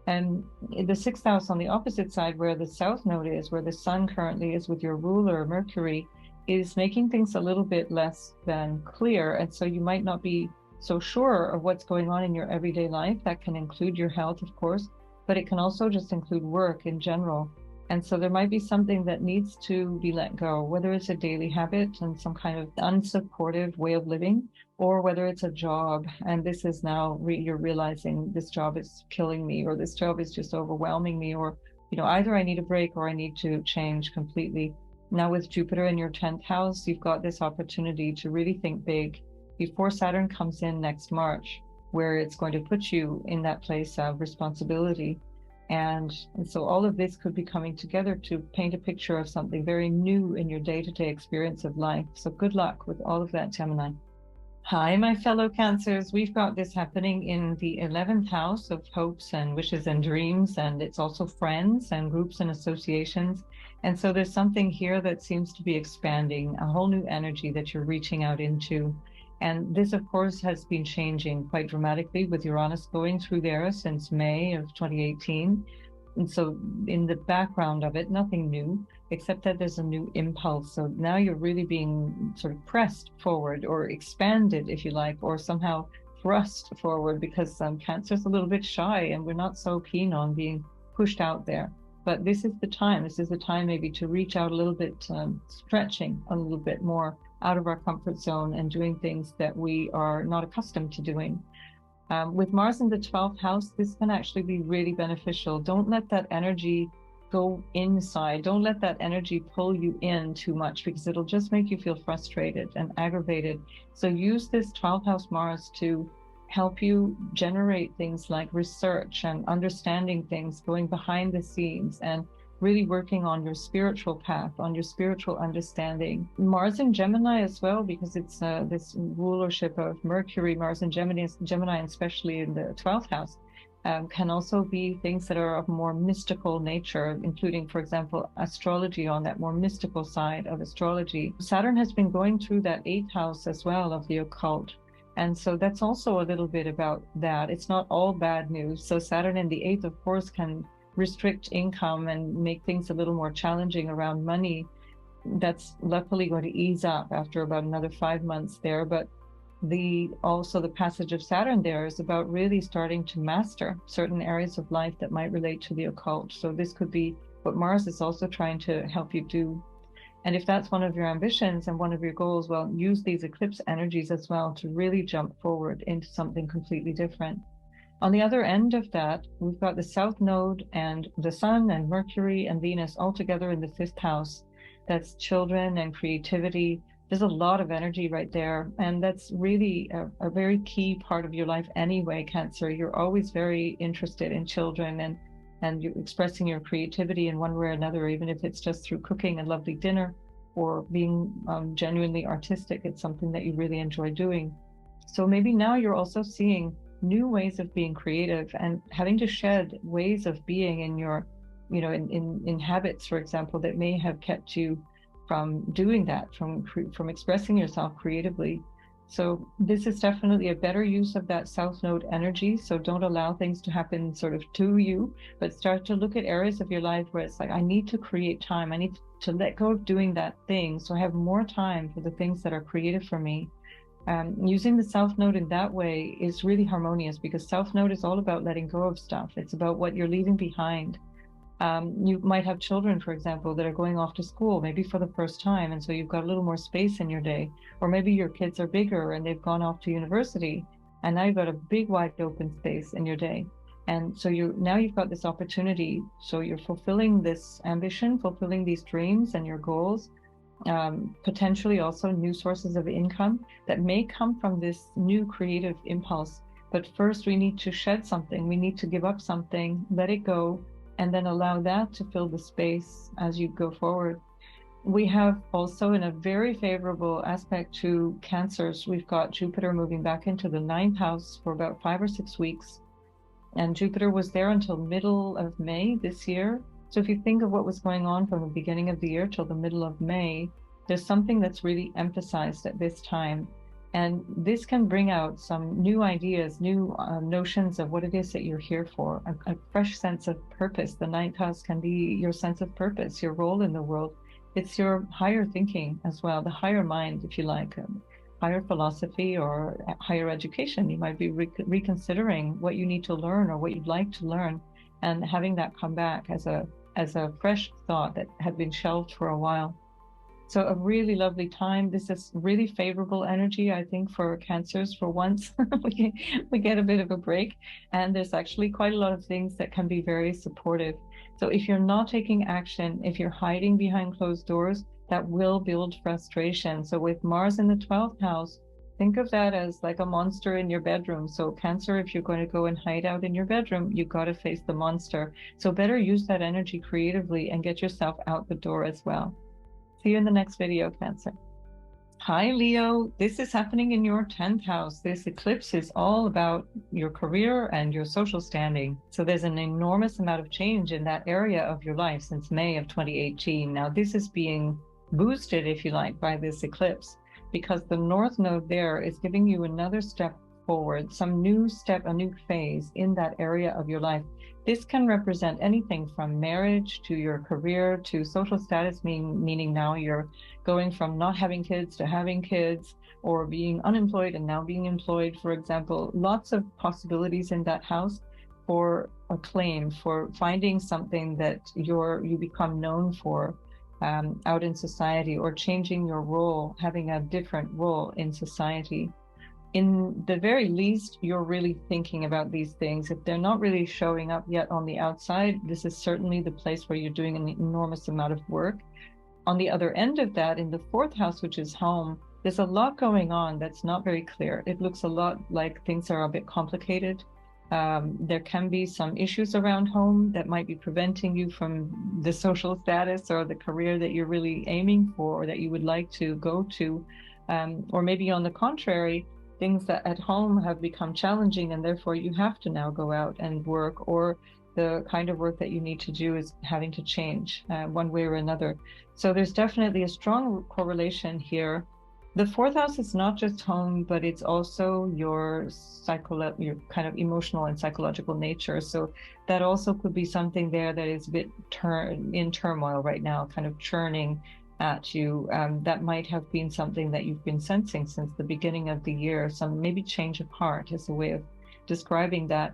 And the 6th house on the opposite side, where the south node is, where the sun currently is with your ruler, Mercury, is making things a little bit less than clear. And so you might not be so sure of what's going on in your everyday life. That can include your health, of course, but it can also just include work in general. And so there might be something that needs to be let go, whether it's a daily habit and some kind of unsupportive way of living, or whether it's a job. And this is now you're realizing this job is killing me, or this job is just overwhelming me, or either I need a break or I need to change completely. Now with Jupiter in your 10th house, you've got this opportunity to really think big before Saturn comes in next March, where it's going to put you in that place of responsibility. And so all of this could be coming together to paint a picture of something very new in your day-to-day experience of life. So good luck with all of that, Gemini. Hi, my fellow Cancers. We've got this happening in the 11th house of hopes and wishes and dreams, and it's also friends and groups and associations. And so there's something here that seems to be expanding, a whole new energy that you're reaching out into. And this, of course, has been changing quite dramatically with Uranus going through there since May of 2018. And so in the background of it, nothing new, except that there's a new impulse. So now you're really being sort of pressed forward or expanded, if you like, or somehow thrust forward, because Cancer's a little bit shy and we're not so keen on being pushed out there. But this is the time. This is the time maybe to reach out a little bit, stretching a little bit more out of our comfort zone and doing things that we are not accustomed to doing. With Mars in the 12th house, this can actually be really beneficial. Don't let that energy go inside. Don't let that energy pull you in too much, because it'll just make you feel frustrated and aggravated. So use this 12th house Mars to help you generate things like research and understanding things, going behind the scenes and really working on your spiritual path, on your spiritual understanding. Mars in Gemini as well, because it's this rulership of Mercury, Mars in Gemini, and especially in the 12th house, can also be things that are of more mystical nature, including, for example, astrology, on that more mystical side of astrology. Saturn has been going through that 8th house as well of the occult. And so that's also a little bit about that. It's not all bad news. So Saturn in the 8th, of course, can restrict income and make things a little more challenging around money. That's luckily going to ease up after about another 5 months there. But also the passage of Saturn there is about really starting to master certain areas of life that might relate to the occult. So this could be what Mars is also trying to help you do. And if that's one of your ambitions and one of your goals, well, use these eclipse energies as well to really jump forward into something completely different. On the other end of that, we've got the South Node and the Sun and Mercury and Venus all together in the 5th house. That's children and creativity. There's a lot of energy right there. And that's really a very key part of your life anyway, Cancer. You're always very interested in children and you're expressing your creativity in one way or another, even if it's just through cooking a lovely dinner or being genuinely artistic. It's something that you really enjoy doing. So maybe now you're also seeing new ways of being creative and having to shed ways of being in your, in habits, for example, that may have kept you from doing that, from expressing yourself creatively. So this is definitely a better use of that South Node energy. So don't allow things to happen sort of to you, but start to look at areas of your life where it's like, I need to create time. I need to let go of doing that thing, so I have more time for the things that are creative for me. Using the South Node in that way is really harmonious, because South Node is all about letting go of stuff. It's about what you're leaving behind. You might have children, for example, that are going off to school, maybe for the first time, and so you've got a little more space in your day. Or maybe your kids are bigger and they've gone off to university, and now you've got a big, wide open space in your day. And so now you've got this opportunity. So you're fulfilling this ambition, fulfilling these dreams and your goals, potentially also new sources of income that may come from this new creative impulse. But first we need to shed something. We need to give up something, let it go, and then allow that to fill the space as you go forward. We have also, in a very favorable aspect to Cancers, we've got Jupiter moving back into the 9th house for about 5 or 6 weeks. And Jupiter was there until middle of May this year. So if you think of what was going on from the beginning of the year till the middle of May, there's something that's really emphasized at this time. And this can bring out some new ideas, new notions of what it is that you're here for, a fresh sense of purpose. The 9th house can be your sense of purpose, your role in the world. It's your higher thinking as well, the higher mind, if you like, higher philosophy or higher education. You might be reconsidering what you need to learn or what you'd like to learn, and having that come back as a fresh thought that had been shelved for a while. So a really lovely time. This is really favorable energy, I think, for Cancers. For once, we get a bit of a break, and there's actually quite a lot of things that can be very supportive. So if you're not taking action, if you're hiding behind closed doors, that will build frustration. So with Mars in the 12th house, think of that as like a monster in your bedroom. So Cancer, if you're going to go and hide out in your bedroom, you got to face the monster. So better use that energy creatively and get yourself out the door as well. See you in the next video, Cancer. Hi, Leo. This is happening in your 10th house. This eclipse is all about your career and your social standing. So there's an enormous amount of change in that area of your life since May of 2018. Now, this is being boosted, if you like, by this eclipse, because the North Node there is giving you another step forward, some new step, a new phase in that area of your life. This can represent anything from marriage to your career to social status, meaning now you're going from not having kids to having kids, or being unemployed and now being employed, for example. Lots of possibilities in that house for a claim, for finding something that you become known for out in society, or changing your role, having a different role in society. In the very least, you're really thinking about these things. If they're not really showing up yet on the outside, this is certainly the place where you're doing an enormous amount of work. On the other end of that, in the 4th house, which is home, there's a lot going on that's not very clear. It looks a lot like things are a bit complicated. There can be some issues around home that might be preventing you from the social status or the career that you're really aiming for, or that you would like to go to. Or maybe on the contrary, things that at home have become challenging and therefore you have to now go out and work, or the kind of work that you need to do is having to change one way or another. So there's definitely a strong correlation here. The 4th house is not just home, but it's also your kind of emotional and psychological nature. So that also could be something there that is a bit in turmoil right now, kind of churning at you. That might have been something that you've been sensing since the beginning of the year. Some maybe change of heart is a way of describing that.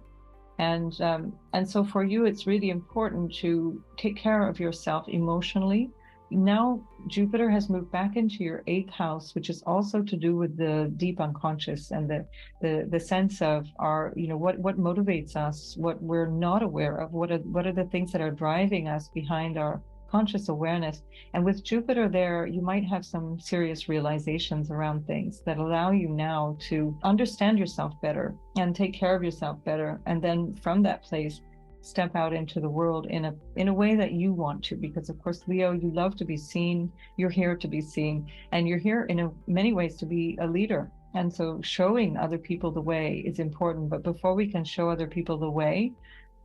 And so for you, it's really important to take care of yourself emotionally. Now Jupiter has moved back into your 8th house, which is also to do with the deep unconscious and the sense of our, what motivates us, what we're not aware of, what are the things that are driving us behind our conscious awareness. And with Jupiter there, you might have some serious realizations around things that allow you now to understand yourself better and take care of yourself better. And then from that place, step out into the world in a way that you want to, because of course, Leo, you love to be seen. You're here to be seen, and you're here in many ways to be a leader. And so showing other people the way is important. But before we can show other people the way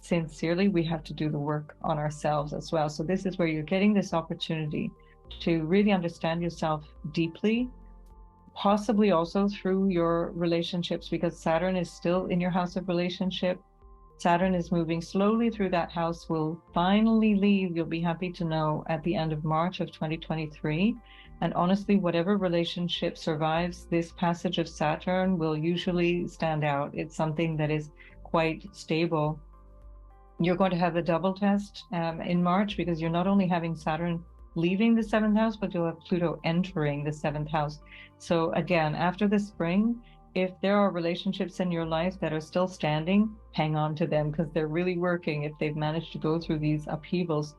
sincerely, we have to do the work on ourselves as well. So this is where you're getting this opportunity to really understand yourself deeply, possibly also through your relationships, because Saturn is still in your house of relationship. Saturn is moving slowly through that house, will finally leave, you'll be happy to know, at the end of March of 2023. And honestly, whatever relationship survives this passage of Saturn will usually stand out. It's something that is quite stable. You're going to have a double test in March, because you're not only having Saturn leaving the 7th house, but you'll have Pluto entering the 7th house. So again, after the spring, if there are relationships in your life that are still standing, hang on to them, because they're really working if they've managed to go through these upheavals.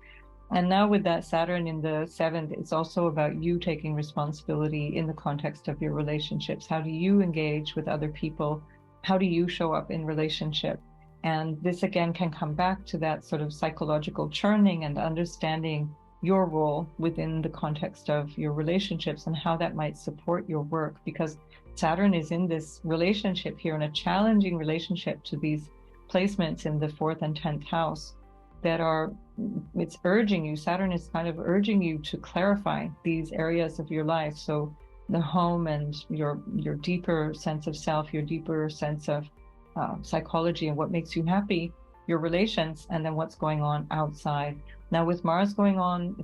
And now with that Saturn in the 7th, it's also about you taking responsibility in the context of your relationships. How do you engage with other people? How do you show up in relationship? And this again can come back to that sort of psychological churning and understanding your role within the context of your relationships and how that might support your work, because Saturn is in this relationship here, in a challenging relationship to these placements in the 4th and 10th house that it's urging you. Saturn is kind of urging you to clarify these areas of your life. So the home and your deeper sense of self, your deeper sense of psychology and what makes you happy, your relations, and then what's going on outside. Now with Mars going on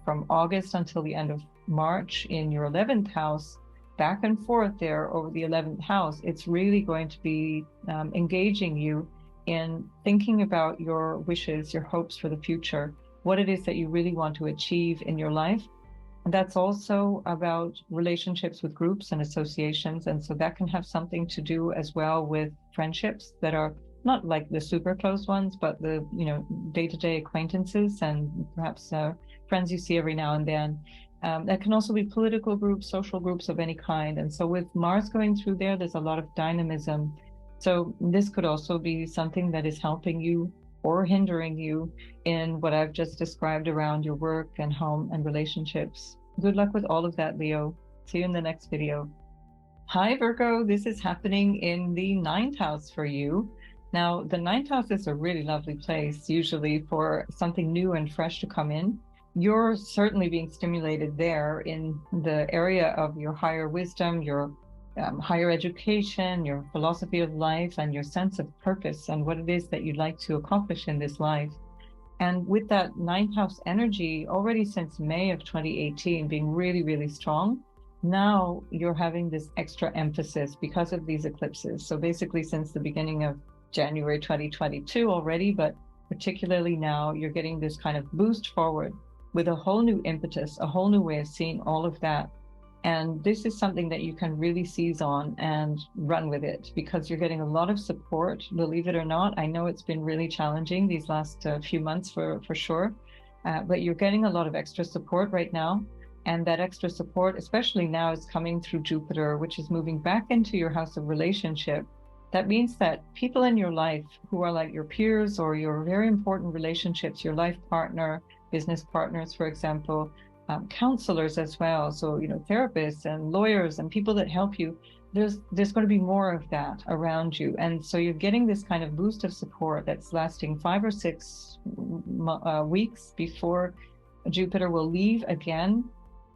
from August until the end of March in your 11th house, back and forth there over the 11th house, it's really going to be engaging you in thinking about your wishes, your hopes for the future, what it is that you really want to achieve in your life. And that's also about relationships with groups and associations. And so that can have something to do as well with friendships that are not like the super close ones, but the, day-to-day acquaintances and perhaps friends you see every now and then. That can also be political groups, social groups of any kind. And so with Mars going through there, there's a lot of dynamism. So this could also be something that is helping you or hindering you in what I've just described around your work and home and relationships. Good luck with all of that, Leo. See you in the next video. Hi, Virgo. This is happening in the 9th house for you. Now, the 9th house is a really lovely place, usually for something new and fresh to come in. You're certainly being stimulated there in the area of your higher wisdom, your higher education, your philosophy of life, and your sense of purpose and what it is that you'd like to accomplish in this life. And with that 9th house energy, already since May of 2018 being really, really strong, now you're having this extra emphasis because of these eclipses. So basically since the beginning of January 2022 already, but particularly now, you're getting this kind of boost forward with a whole new impetus, a whole new way of seeing all of that. And this is something that you can really seize on and run with it, because you're getting a lot of support, believe it or not. I know it's been really challenging these last few months for sure, but you're getting a lot of extra support right now. And that extra support, especially now, is coming through Jupiter, which is moving back into your house of relationship. That means that people in your life who are like your peers or your very important relationships, your life partner, business partners, for example, counselors as well. So, therapists and lawyers and people that help you, there's going to be more of that around you. And so you're getting this kind of boost of support that's lasting 5 or 6 weeks before Jupiter will leave again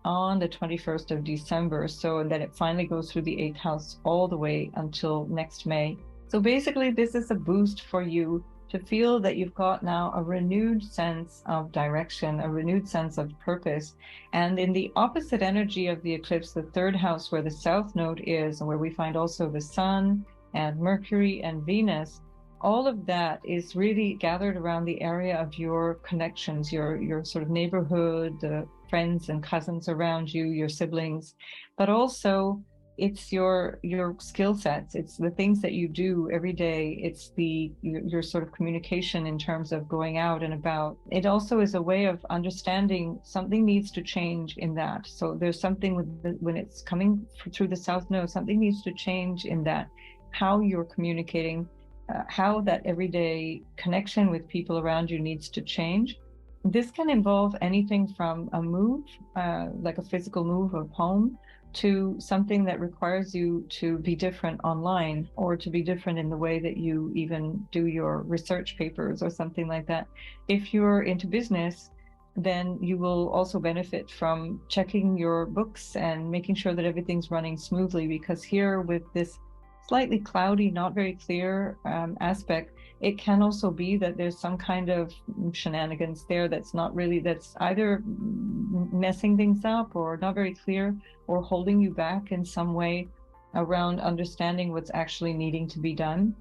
on the 21st of December. So then it finally goes through the 8th house all the way until next May. So basically this is a boost for you to feel that you've got now a renewed sense of direction, a renewed sense of purpose. And in the opposite energy of the eclipse, the 3rd house, where the south node is, and where we find also the sun and Mercury and Venus, all of that is really gathered around the area of your connections, your sort of neighborhood, the friends and cousins around you, your siblings, but also it's your skill sets. It's the things that you do every day. It's your sort of communication in terms of going out and about. It also is a way of understanding something needs to change in that. So there's something when it's coming through the south node, something needs to change in that, how you're communicating, how that everyday connection with people around you needs to change. This can involve anything from a move, like a physical move of home, to something that requires you to be different online, or to be different in the way that you even do your research papers or something like that. If you're into business, then you will also benefit from checking your books and making sure that everything's running smoothly, because here with this slightly cloudy, not very clear aspect, it can also be that there's some kind of shenanigans there that's either messing things up or not very clear, or holding you back in some way around understanding what's actually needing to be done.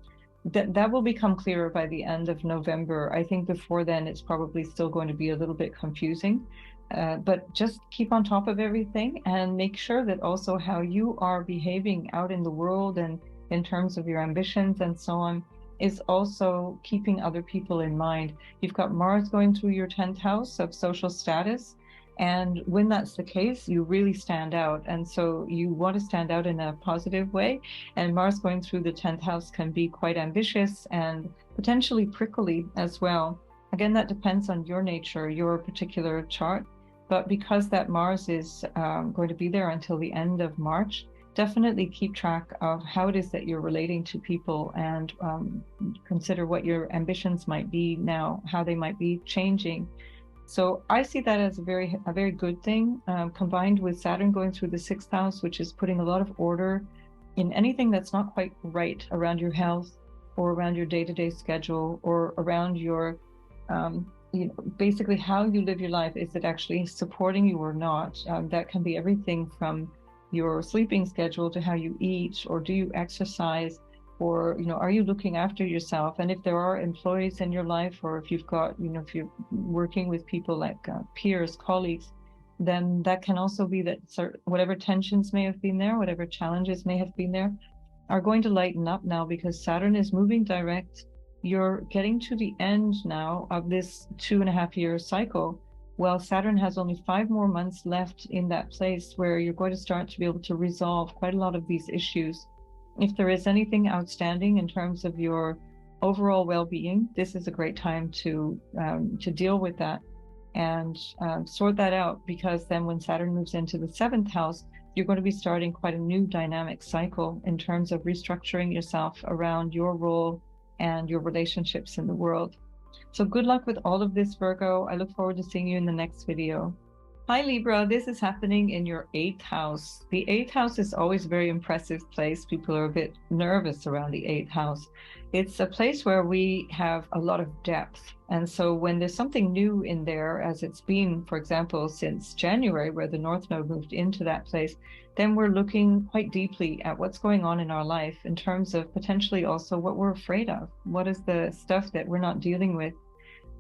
That will become clearer by the end of November. I think before then it's probably still going to be a little bit confusing, but just keep on top of everything and make sure that also how you are behaving out in the world and in terms of your ambitions and so on is also keeping other people in mind. You've got Mars going through your 10th house of social status, and when that's the case, you really stand out. And so you want to stand out in a positive way, and Mars going through the 10th house can be quite ambitious and potentially prickly as well. Again, that depends on your nature, your particular chart, but because that Mars is going to be there until the end of March, definitely keep track of how it is that you're relating to people, and consider what your ambitions might be now, how they might be changing. So I see that as a very good thing, combined with Saturn going through the 6th house, which is putting a lot of order in anything that's not quite right around your health, or around your day-to-day schedule, or around your basically how you live your life. Is it actually supporting you or not? That can be everything from your sleeping schedule to how you eat, or do you exercise, or are you looking after yourself? And if there are employees in your life, or if you've got if you're working with people like peers, colleagues, then that can also be that whatever tensions may have been there, whatever challenges may have been there, are going to lighten up now, because Saturn is moving direct you're getting to the end now of this 2.5-year cycle. Well, Saturn has only 5 more months left in that place where you're going to start to be able to resolve quite a lot of these issues. If there is anything outstanding in terms of your overall well-being, this is a great time to deal with that and sort that out, because then when Saturn moves into the 7th house, you're going to be starting quite a new dynamic cycle in terms of restructuring yourself around your role and your relationships in the world. So good luck with all of this, Virgo. I look forward to seeing you in the next video. Hi, Libra. This is happening in your 8th house. The 8th house is always a very impressive place. People are a bit nervous around the 8th house. It's a place where we have a lot of depth. And so when there's something new in there, as it's been, for example, since January, where the North Node moved into that place, then we're looking quite deeply at what's going on in our life in terms of potentially also what we're afraid of. What is the stuff that we're not dealing with?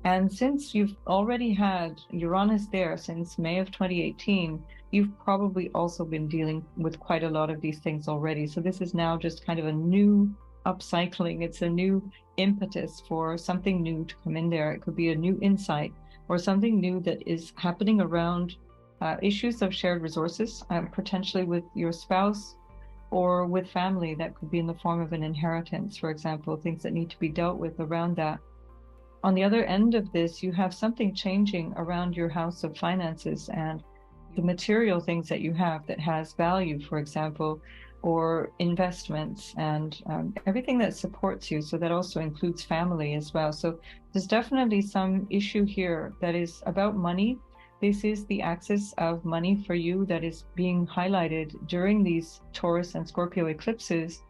And since you've already had Uranus there since May of 2018, you've probably also been dealing with quite a lot of these things already. So this is now just kind of a new upcycling. It's a new impetus for something new to come in there. It could be a new insight or something new that is happening around issues of shared resources, potentially with your spouse or with family. That could be in the form of an inheritance, for example, things that need to be dealt with around that. On the other end of this, you have something changing around your house of finances and the material things that you have that has value, for example, or investments and everything that supports you. So that also includes family as well. So there's definitely some issue here that is about money. This is the axis of money for you that is being highlighted during these Taurus and Scorpio eclipses,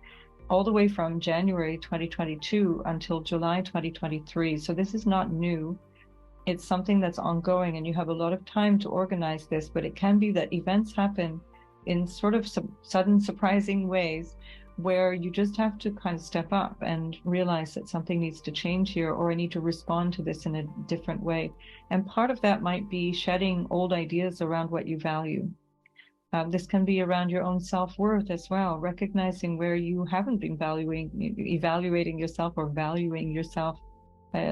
all the way from January 2022 until July 2023. So this is not new. It's something that's ongoing, and you have a lot of time to organize this, but it can be that events happen in sort of sudden, surprising ways where you just have to kind of step up and realize that something needs to change here, or I need to respond to this in a different way. And part of that might be shedding old ideas around what you value. This can be around your own self-worth as well, recognizing where you haven't been evaluating yourself or valuing yourself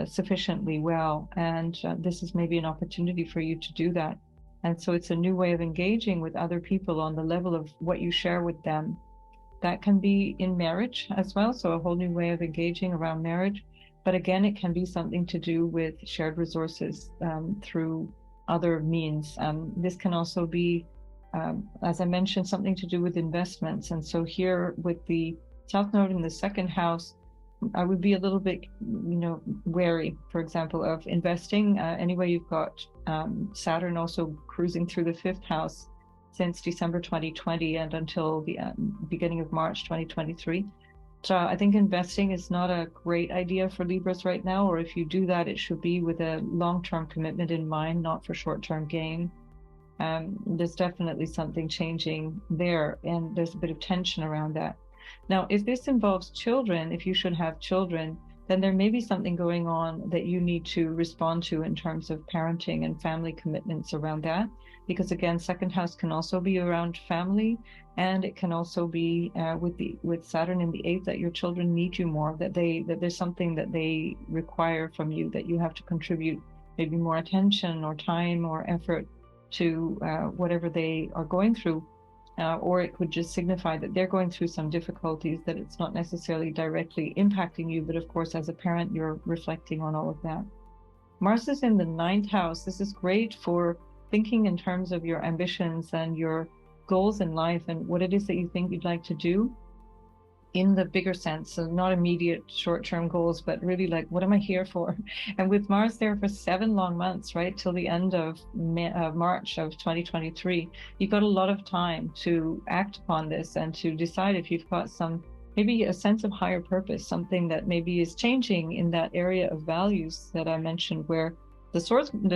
sufficiently well. And this is maybe an opportunity for you to do that. And so it's a new way of engaging with other people on the level of what you share with them. That can be in marriage as well, so a whole new way of engaging around marriage. But again, it can be something to do with shared resources through other means. This can also be, as I mentioned, something to do with investments. And so here with the South Node in the 2nd house, I would be a little bit, wary, for example, of investing. Anyway, you've got Saturn also cruising through the 5th house since December 2020 and until the beginning of March 2023. So I think investing is not a great idea for Libras right now, or if you do that, it should be with a long-term commitment in mind, not for short-term gain. There's definitely something changing there, and there's a bit of tension around that. Now, if this involves children, if you should have children, then there may be something going on that you need to respond to in terms of parenting and family commitments around that. Because again, 2nd house can also be around family, and it can also be with Saturn in the 8th that your children need you more, that there's something that they require from you, that you have to contribute maybe more attention or time or effort to whatever they are going through. Or it could just signify that they're going through some difficulties, that it's not necessarily directly impacting you, but of course, as a parent, you're reflecting on all of that. Mars is in the 9th house. This is great for thinking in terms of your ambitions and your goals in life and what it is that you think you'd like to do in the bigger sense. So not immediate short-term goals, but really like, what am I here for? And with Mars there for 7 long months, right, till the end of March of 2023, you've got a lot of time to act upon this and to decide if you've got maybe a sense of higher purpose, something that maybe is changing in that area of values that I mentioned, where the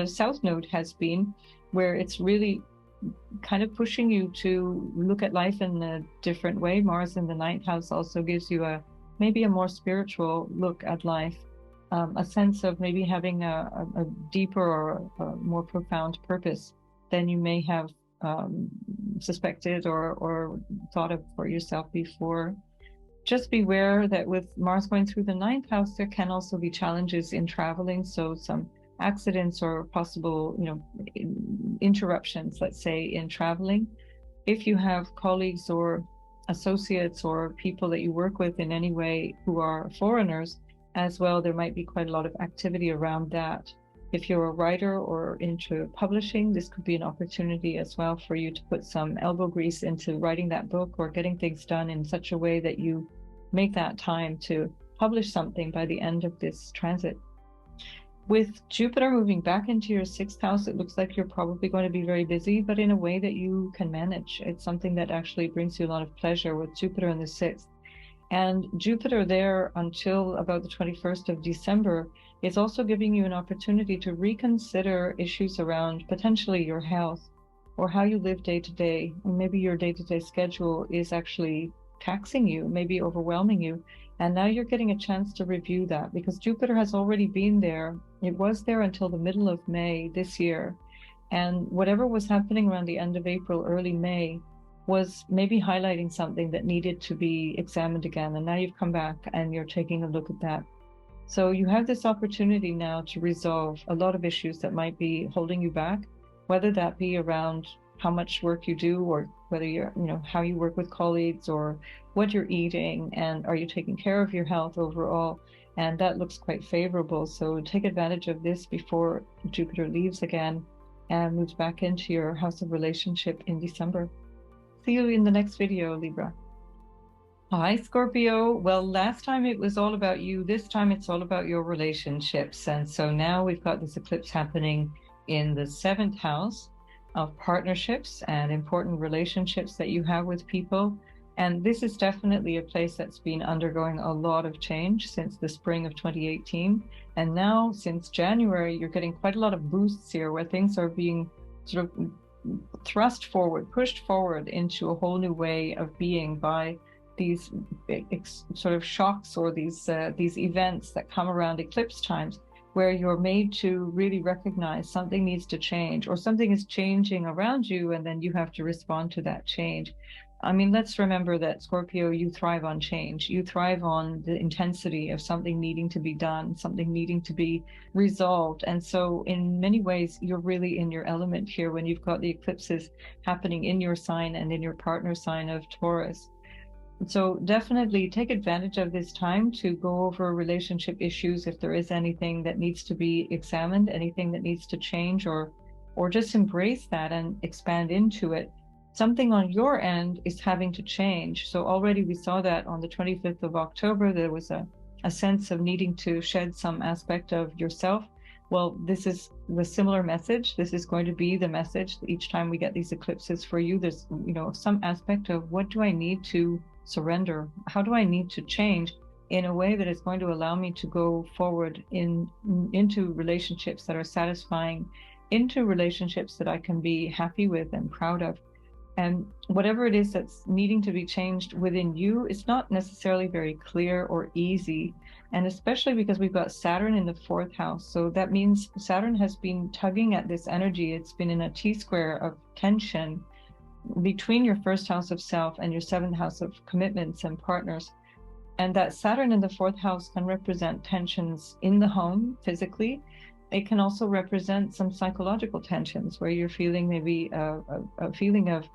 South Node has been, where it's really kind of pushing you to look at life in a different way. Mars in the 9th house also gives you maybe a more spiritual look at life, a sense of maybe having a deeper or a more profound purpose than you may have suspected or thought of for yourself before. Just beware that with Mars going through the ninth house, there can also be challenges in traveling. So some accidents or possible, interruptions, let's say, in traveling. If you have colleagues or associates or people that you work with in any way who are foreigners as well, there might be quite a lot of activity around that. If you're a writer or into publishing, this could be an opportunity as well for you to put some elbow grease into writing that book or getting things done in such a way that you make that time to publish something by the end of this transit. With Jupiter moving back into your sixth house, it looks like you're probably going to be very busy, but in a way that you can manage. It's something that actually brings you a lot of pleasure with Jupiter in the sixth. And Jupiter there until about the 21st of December is also giving you an opportunity to reconsider issues around potentially your health or how you live day to day. Or maybe your day-to-day schedule is actually taxing you, maybe overwhelming you. And now you're getting a chance to review that because Jupiter has already been there. It was there until the middle of May this year. And whatever was happening around the end of April, early May, was maybe highlighting something that needed to be examined again. And now you've come back and you're taking a look at that. So you have this opportunity now to resolve a lot of issues that might be holding you back, whether that be around how much work you do or whether you're, how you work with colleagues or what you're eating and are you taking care of your health overall. And that looks quite favorable. So take advantage of this before Jupiter leaves again and moves back into your house of relationship in December. See you in the next video, Libra. Hi, Scorpio. Well, last time it was all about you. This time it's all about your relationships. And so now we've got this eclipse happening in the seventh house of partnerships and important relationships that you have with people. And this is definitely a place that's been undergoing a lot of change since the spring of 2018. And now since January, you're getting quite a lot of boosts here where things are being sort of thrust forward, pushed forward into a whole new way of being by these sort of shocks or these events that come around eclipse times, where you're made to really recognize something needs to change or something is changing around you, and then you have to respond to that change. I mean, let's remember that Scorpio, you thrive on change. You thrive on the intensity of something needing to be done, something needing to be resolved. And so in many ways, you're really in your element here when you've got the eclipses happening in your sign and in your partner sign of Taurus. So definitely take advantage of this time to go over relationship issues if there is anything that needs to be examined, anything that needs to change, or just embrace that and expand into it. Something on your end is having to change. So already we saw that on the 25th of October, there was a sense of needing to shed some aspect of yourself. Well, this is the similar message. This is going to be the message each time we get these eclipses for you. There's, some aspect of what do I need to surrender? How do I need to change in a way that is going to allow me to go forward into relationships that are satisfying, into relationships that I can be happy with and proud of. And whatever it is that's needing to be changed within you, it's not necessarily very clear or easy. And especially because we've got Saturn in the fourth house. So that means Saturn has been tugging at this energy. It's been in a T-square of tension between your first house of self and your seventh house of commitments and partners. And that Saturn in the fourth house can represent tensions in the home physically. It can also represent some psychological tensions where you're feeling maybe a feeling of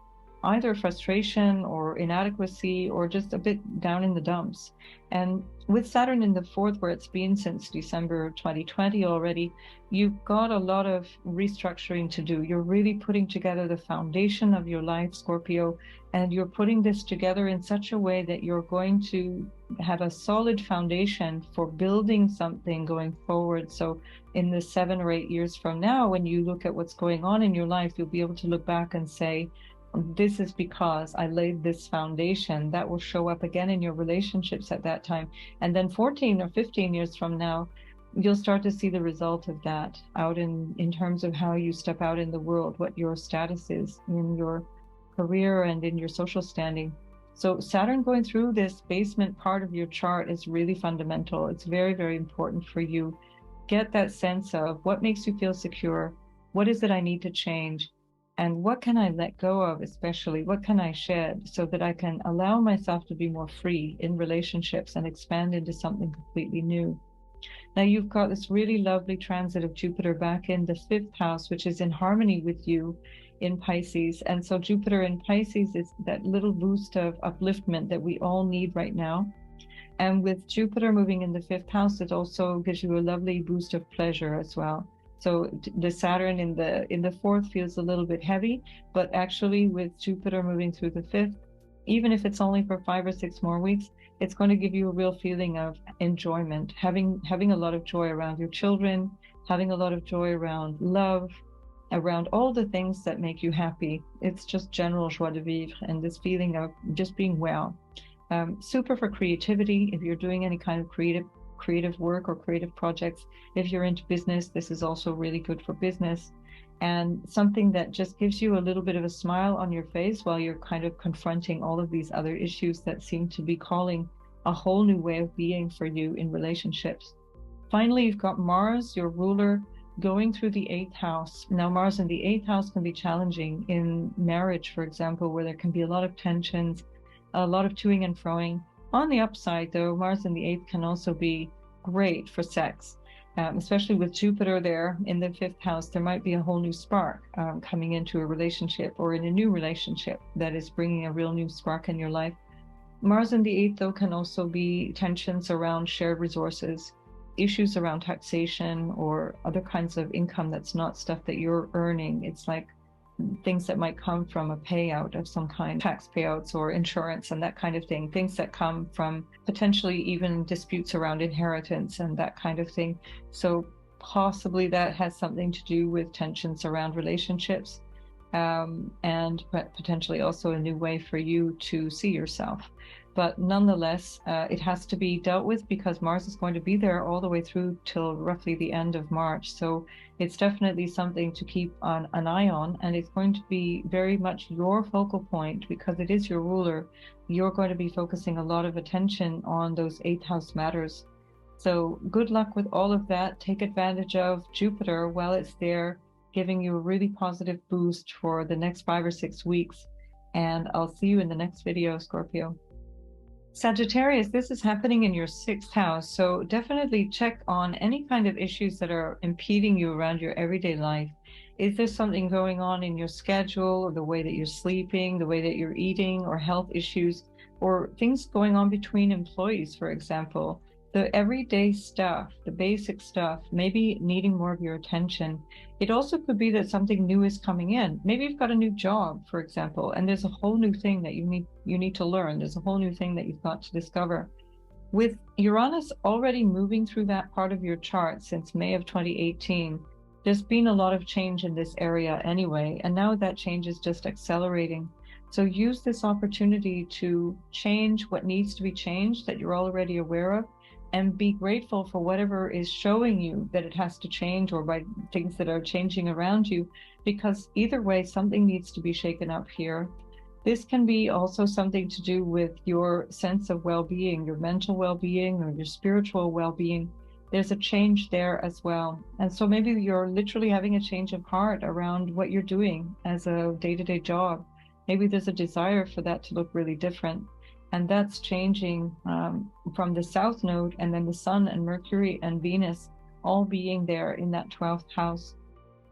either frustration or inadequacy or just a bit down in the dumps. And with Saturn in the fourth, where it's been since December 2020 already, you've got a lot of restructuring to do. You're really putting together the foundation of your life, Scorpio, and you're putting this together in such a way that you're going to have a solid foundation for building something going forward. So in the 7 or 8 years from now, when you look at what's going on in your life, you'll be able to look back and say, this is because I laid this foundation. That will show up again in your relationships at that time. And then 14 or 15 years from now, you'll start to see the result of that out in terms of how you step out in the world, what your status is in your career and in your social standing. So Saturn going through this basement part of your chart is really fundamental. It's very, very important for you. Get that sense of what makes you feel secure. What is it I need to change? And what can I let go of, especially? What can I shed so that I can allow myself to be more free in relationships and expand into something completely new? Now, you've got this really lovely transit of Jupiter back in the fifth house, which is in harmony with you in Pisces. And so Jupiter in Pisces is that little boost of upliftment that we all need right now. And with Jupiter moving in the fifth house, it also gives you a lovely boost of pleasure as well. So the Saturn in the fourth feels a little bit heavy, but actually with Jupiter moving through the fifth, even if it's only for 5 or 6 more weeks, it's going to give you a real feeling of enjoyment, having a lot of joy around your children, having a lot of joy around love, around all the things that make you happy. It's just general joie de vivre and this feeling of just being well. Super for creativity. If you're doing any kind of creative work or creative projects, if you're into business, this is also really good for business, and something that just gives you a little bit of a smile on your face while you're kind of confronting all of these other issues that seem to be calling a whole new way of being for you in relationships. Finally, you've got Mars, your ruler, going through the eighth house. Now, Mars in the eighth house can be challenging in marriage, for example, where there can be a lot of tensions, a lot of toing and froing. On the upside, though, Mars in the eighth can also be great for sex, especially with Jupiter there in the fifth house. There might be a whole new spark coming into a relationship or in a new relationship that is bringing a real new spark in your life. Mars in the eighth, though, can also be tensions around shared resources, issues around taxation or other kinds of income that's not stuff that you're earning. It's like things that might come from a payout of some kind, tax payouts or insurance and that kind of thing, things that come from potentially even disputes around inheritance and that kind of thing. So possibly that has something to do with tensions around relationships, and potentially also a new way for you to see yourself. But nonetheless, it has to be dealt with because Mars is going to be there all the way through till roughly the end of March. So it's definitely something to keep an eye on, and it's going to be very much your focal point because it is your ruler. You're going to be focusing a lot of attention on those eighth house matters. So good luck with all of that. Take advantage of Jupiter while it's there, giving you a really positive boost for the next 5 or 6 weeks. And I'll see you in the next video, Scorpio. Sagittarius, this is happening in your sixth house, so definitely check on any kind of issues that are impeding you around your everyday life. Is there something going on in your schedule, or the way that you're sleeping, the way that you're eating, or health issues, or things going on between employees, for example? The everyday stuff, the basic stuff, maybe needing more of your attention. It also could be that something new is coming in. Maybe you've got a new job, for example, and there's a whole new thing that you need to learn. There's a whole new thing that you've got to discover. With Uranus already moving through that part of your chart since May of 2018, there's been a lot of change in this area anyway, and now that change is just accelerating. So use this opportunity to change what needs to be changed that you're already aware of, and be grateful for whatever is showing you that it has to change, or by things that are changing around you, because either way, something needs to be shaken up here. This can be also something to do with your sense of well-being, your mental well-being or your spiritual well-being. There's a change there as well. And so maybe you're literally having a change of heart around what you're doing as a day-to-day job. Maybe there's a desire for that to look really different. And that's changing from the South Node, and then the Sun and Mercury and Venus all being there in that 12th house.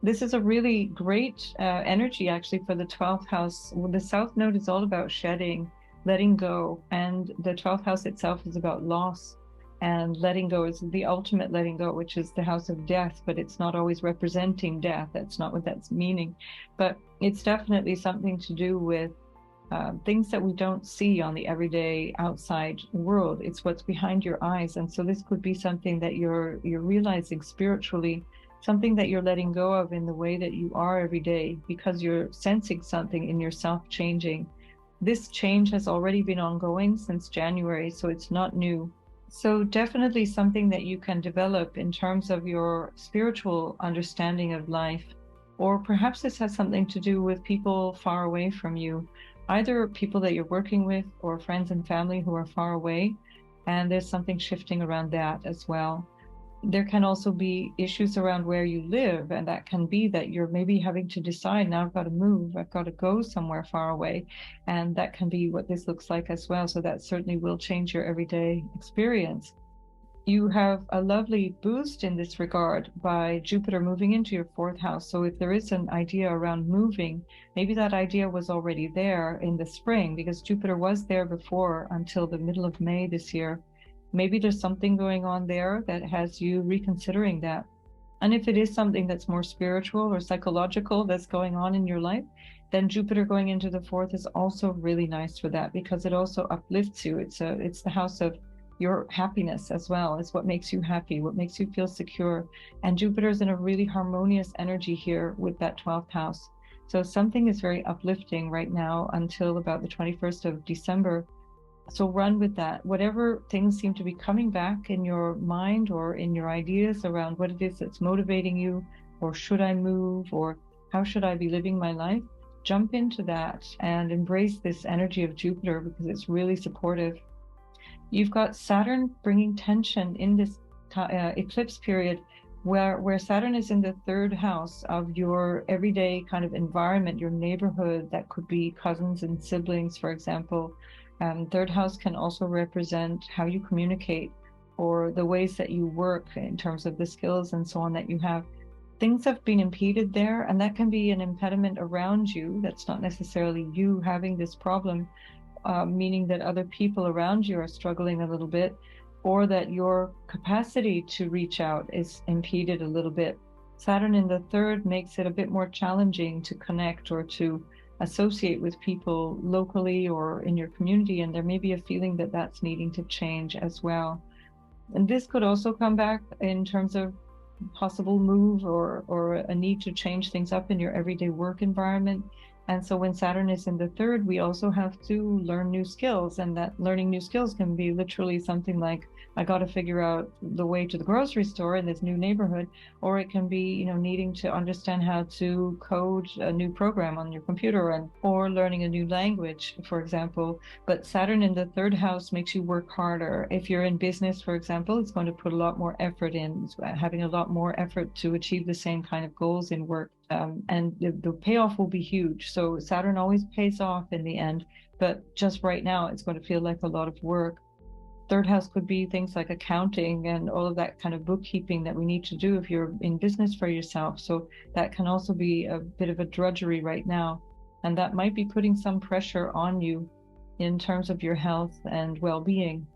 This is a really great energy actually for the 12th house. The South Node is all about shedding, letting go, and the 12th house itself is about loss. And letting go is the ultimate letting go, which is the house of death, but it's not always representing death. That's not what that's meaning. But it's definitely something to do with things that we don't see on the everyday outside world. It's what's behind your eyes. And so this could be something that you're realizing spiritually, something that you're letting go of in the way that you are every day, because you're sensing something in yourself changing. This change has already been ongoing since January, so it's not new. So definitely something that you can develop in terms of your spiritual understanding of life. Or perhaps this has something to do with people far away from you, either people that you're working with or friends and family who are far away, and there's something shifting around that as well. There can also be issues around where you live, and that can be that you're maybe having to decide, now I've got to move, I've got to go somewhere far away, and that can be what this looks like as well. So that certainly will change your everyday experience. You have a lovely boost in this regard by Jupiter moving into your fourth house. So if there is an idea around moving, maybe that idea was already there in the spring, because Jupiter was there before until the middle of May this year. Maybe there's something going on there that has you reconsidering that. And if it is something that's more spiritual or psychological that's going on in your life, then Jupiter going into the fourth is also really nice for that, because it also uplifts you. It's the house of your happiness as well. It's what makes you happy, what makes you feel secure. And Jupiter's in a really harmonious energy here with that 12th house. So something is very uplifting right now until about the 21st of December. So run with that. Whatever things seem to be coming back in your mind or in your ideas around what it is that's motivating you, or should I move, or how should I be living my life, jump into that and embrace this energy of Jupiter, because it's really supportive. You've got Saturn bringing tension in this eclipse period, where Saturn is in the third house of your everyday kind of environment, your neighborhood. That could be cousins and siblings, for example. Third house can also represent how you communicate, or the ways that you work in terms of the skills and so on that you have. Things have been impeded there, and that can be an impediment around you. That's not necessarily you having this problem, meaning that other people around you are struggling a little bit, or that your capacity to reach out is impeded a little bit. Saturn in the third makes it a bit more challenging to connect or to associate with people locally or in your community, and there may be a feeling that that's needing to change as well. And this could also come back in terms of possible move or a need to change things up in your everyday work environment. And so when Saturn is in the third, we also have to learn new skills, and that learning new skills can be literally something like, I got to figure out the way to the grocery store in this new neighborhood, or it can be, needing to understand how to code a new program on your computer, or learning a new language, for example. But Saturn in the third house makes you work harder. If you're in business, for example, it's going to put a lot more effort in, having a lot more effort to achieve the same kind of goals in work. And the payoff will be huge. So Saturn always pays off in the end, but just right now it's going to feel like a lot of work. Third house could be things like accounting and all of that kind of bookkeeping that we need to do if you're in business for yourself. So that can also be a bit of a drudgery right now, and that might be putting some pressure on you in terms of your health and well-being.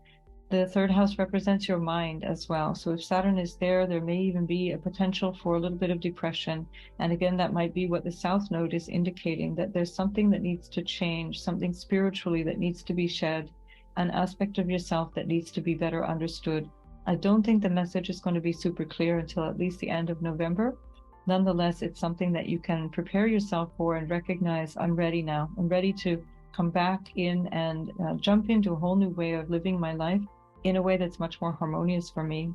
The third house represents your mind as well. So if Saturn is there, there may even be a potential for a little bit of depression. And again, that might be what the South Node is indicating, that there's something that needs to change, something spiritually that needs to be shed, an aspect of yourself that needs to be better understood. I don't think the message is going to be super clear until at least the end of November. Nonetheless, it's something that you can prepare yourself for and recognize, I'm ready now. I'm ready to come back in and jump into a whole new way of living my life in a way that's much more harmonious for me.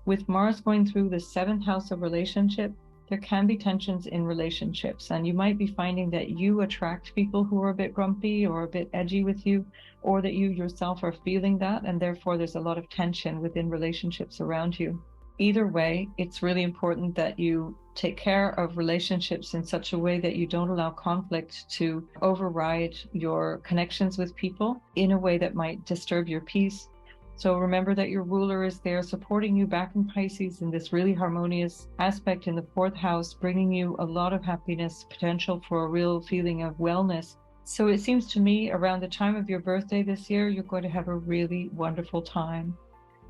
With Mars going through the seventh house of relationship, there can be tensions in relationships, and you might be finding that you attract people who are a bit grumpy or a bit edgy with you, or that you yourself are feeling that, and therefore there's a lot of tension within relationships around you. Either way, it's really important that you take care of relationships in such a way that you don't allow conflict to override your connections with people in a way that might disturb your peace. So remember that your ruler is there supporting you back in Pisces in this really harmonious aspect in the fourth house, bringing you a lot of happiness, potential for a real feeling of wellness. So it seems to me around the time of your birthday this year, you're going to have a really wonderful time.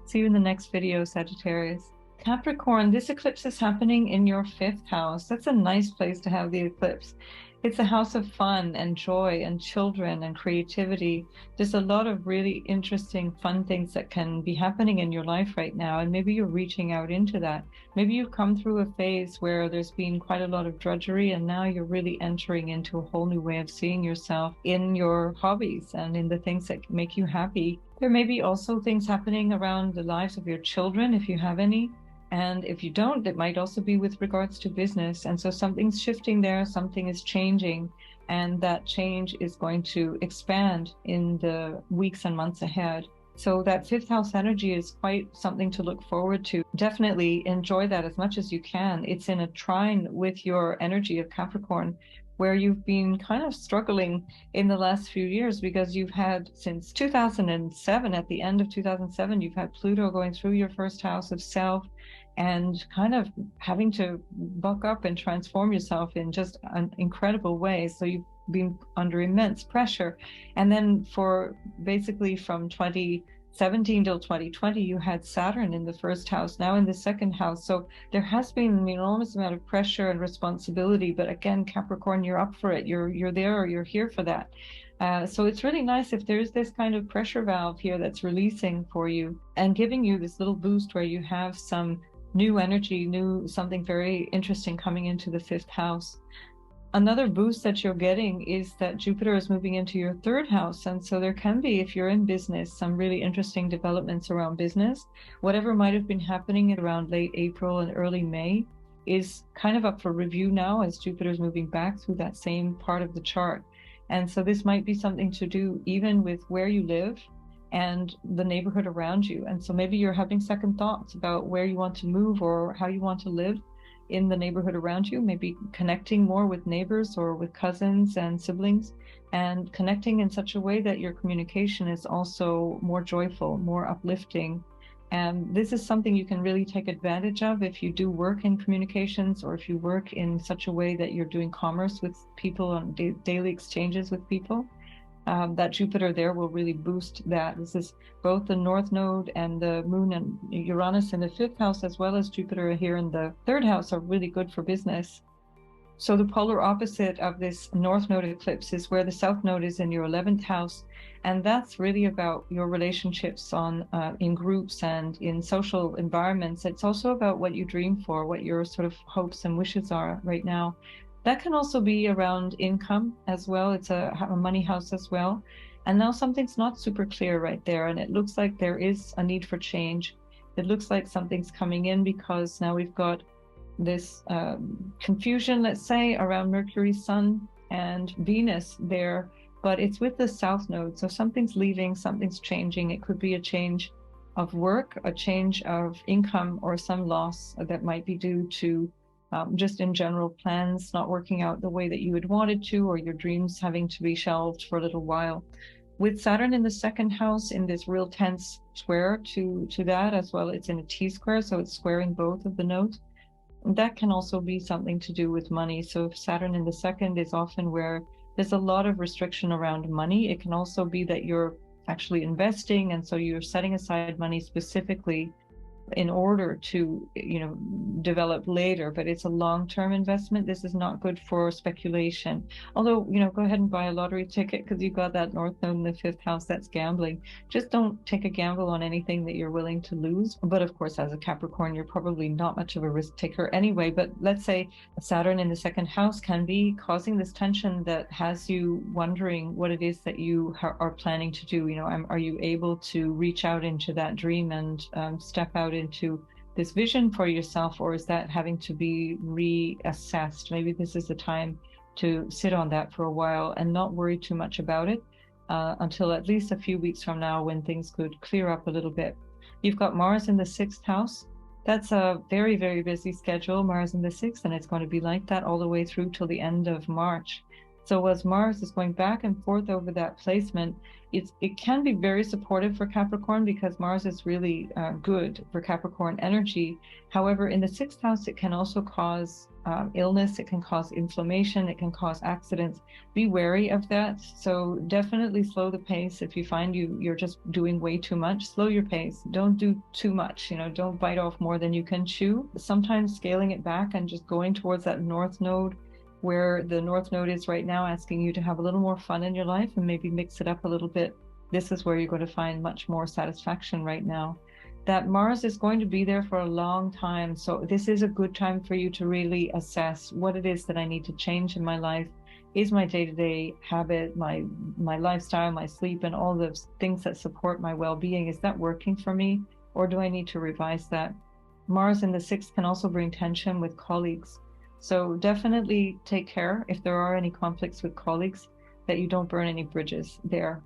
See you in the next video, Sagittarius. Capricorn, this eclipse is happening in your fifth house. That's a nice place to have the eclipse. It's a house of fun and joy and children and creativity. There's a lot of really interesting, fun things that can be happening in your life right now, and maybe you're reaching out into that. Maybe you've come through a phase where there's been quite a lot of drudgery, and now you're really entering into a whole new way of seeing yourself in your hobbies and in the things that make you happy. There may be also things happening around the lives of your children, if you have any. And if you don't, it might also be with regards to business. And so something's shifting there, something is changing, and that change is going to expand in the weeks and months ahead. So that fifth house energy is quite something to look forward to. Definitely enjoy that as much as you can. It's in a trine with your energy of Capricorn, where you've been kind of struggling in the last few years because you've had, since 2007, at the end of 2007, you've had Pluto going through your first house of self and kind of having to buck up and transform yourself in just an incredible way. So you've been under immense pressure. And then for basically from 2017 till 2020, you had Saturn in the first house, now in the second house. So there has been an enormous amount of pressure and responsibility. But again, Capricorn, you're up for it. You're there, or you're here for that. So it's really nice if there's this kind of pressure valve here that's releasing for you and giving you this little boost where you have some new energy, something very interesting coming into the fifth house. Another boost that you're getting is that Jupiter is moving into your third house. And so there can be, if you're in business, some really interesting developments around business. Whatever might have been happening around late April and early May is kind of up for review now as Jupiter is moving back through that same part of the chart. And so this might be something to do even with where you live and the neighborhood around you. And so maybe you're having second thoughts about where you want to move or how you want to live in the neighborhood around you, maybe connecting more with neighbors or with cousins and siblings, and connecting in such a way that your communication is also more joyful, more uplifting. And this is something you can really take advantage of if you do work in communications, or if you work in such a way that you're doing commerce with people on daily exchanges with people. That Jupiter there will really boost that. This is both the North Node and the Moon and Uranus in the fifth house, as well as Jupiter here in the third house, are really good for business. So the polar opposite of this North Node eclipse is where the South Node is in your 11th house. And that's really about your relationships in groups and in social environments. It's also about what you dream for, what your sort of hopes and wishes are right now. That can also be around income as well. It's a money house as well. And now something's not super clear right there. And it looks like there is a need for change. It looks like something's coming in because now we've got this confusion, let's say, around Mercury, Sun, and Venus there. But it's with the South Node. So something's leaving, something's changing. It could be a change of work, a change of income, or some loss that might be due to just in general plans not working out the way that you had wanted to, or your dreams having to be shelved for a little while. With Saturn in the second house in this real tense square to that as well, it's in a T-square, so it's squaring both of the nodes. That can also be something to do with money. So if Saturn in the second is often where there's a lot of restriction around money, it can also be that you're actually investing, and so you're setting aside money specifically in order to, develop later, but it's a long-term investment. This is not good for speculation. Although, go ahead and buy a lottery ticket because you've got that North Node in the fifth house. That's gambling. Just don't take a gamble on anything that you're willing to lose. But of course, as a Capricorn, you're probably not much of a risk taker anyway. But let's say Saturn in the second house can be causing this tension that has you wondering what it is that you are planning to do. Are you able to reach out into that dream and step out into this vision for yourself, or is that having to be reassessed? Maybe this is the time to sit on that for a while and not worry too much about it until at least a few weeks from now, when things could clear up a little bit. You've got Mars in the sixth house. That's a very, very busy schedule, Mars in the sixth, and it's going to be like that all the way through till the end of March. So as Mars is going back and forth over that placement, it can be very supportive for Capricorn because Mars is really good for Capricorn energy. However, in the sixth house, it can also cause illness, it can cause inflammation, it can cause accidents. Be wary of that. So definitely slow the pace. If you find you're just doing way too much, slow your pace. Don't do too much, don't bite off more than you can chew. Sometimes scaling it back and just going towards that North Node, where the North Node is right now, asking you to have a little more fun in your life and maybe mix it up a little bit. This is where you're going to find much more satisfaction right now. That Mars is going to be there for a long time. So this is a good time for you to really assess what it is that I need to change in my life. Is my day-to-day habit, my lifestyle, my sleep, and all those things that support my well-being, is that working for me? Or do I need to revise that? Mars in the sixth can also bring tension with colleagues. So definitely take care if there are any conflicts with colleagues, that you don't burn any bridges there.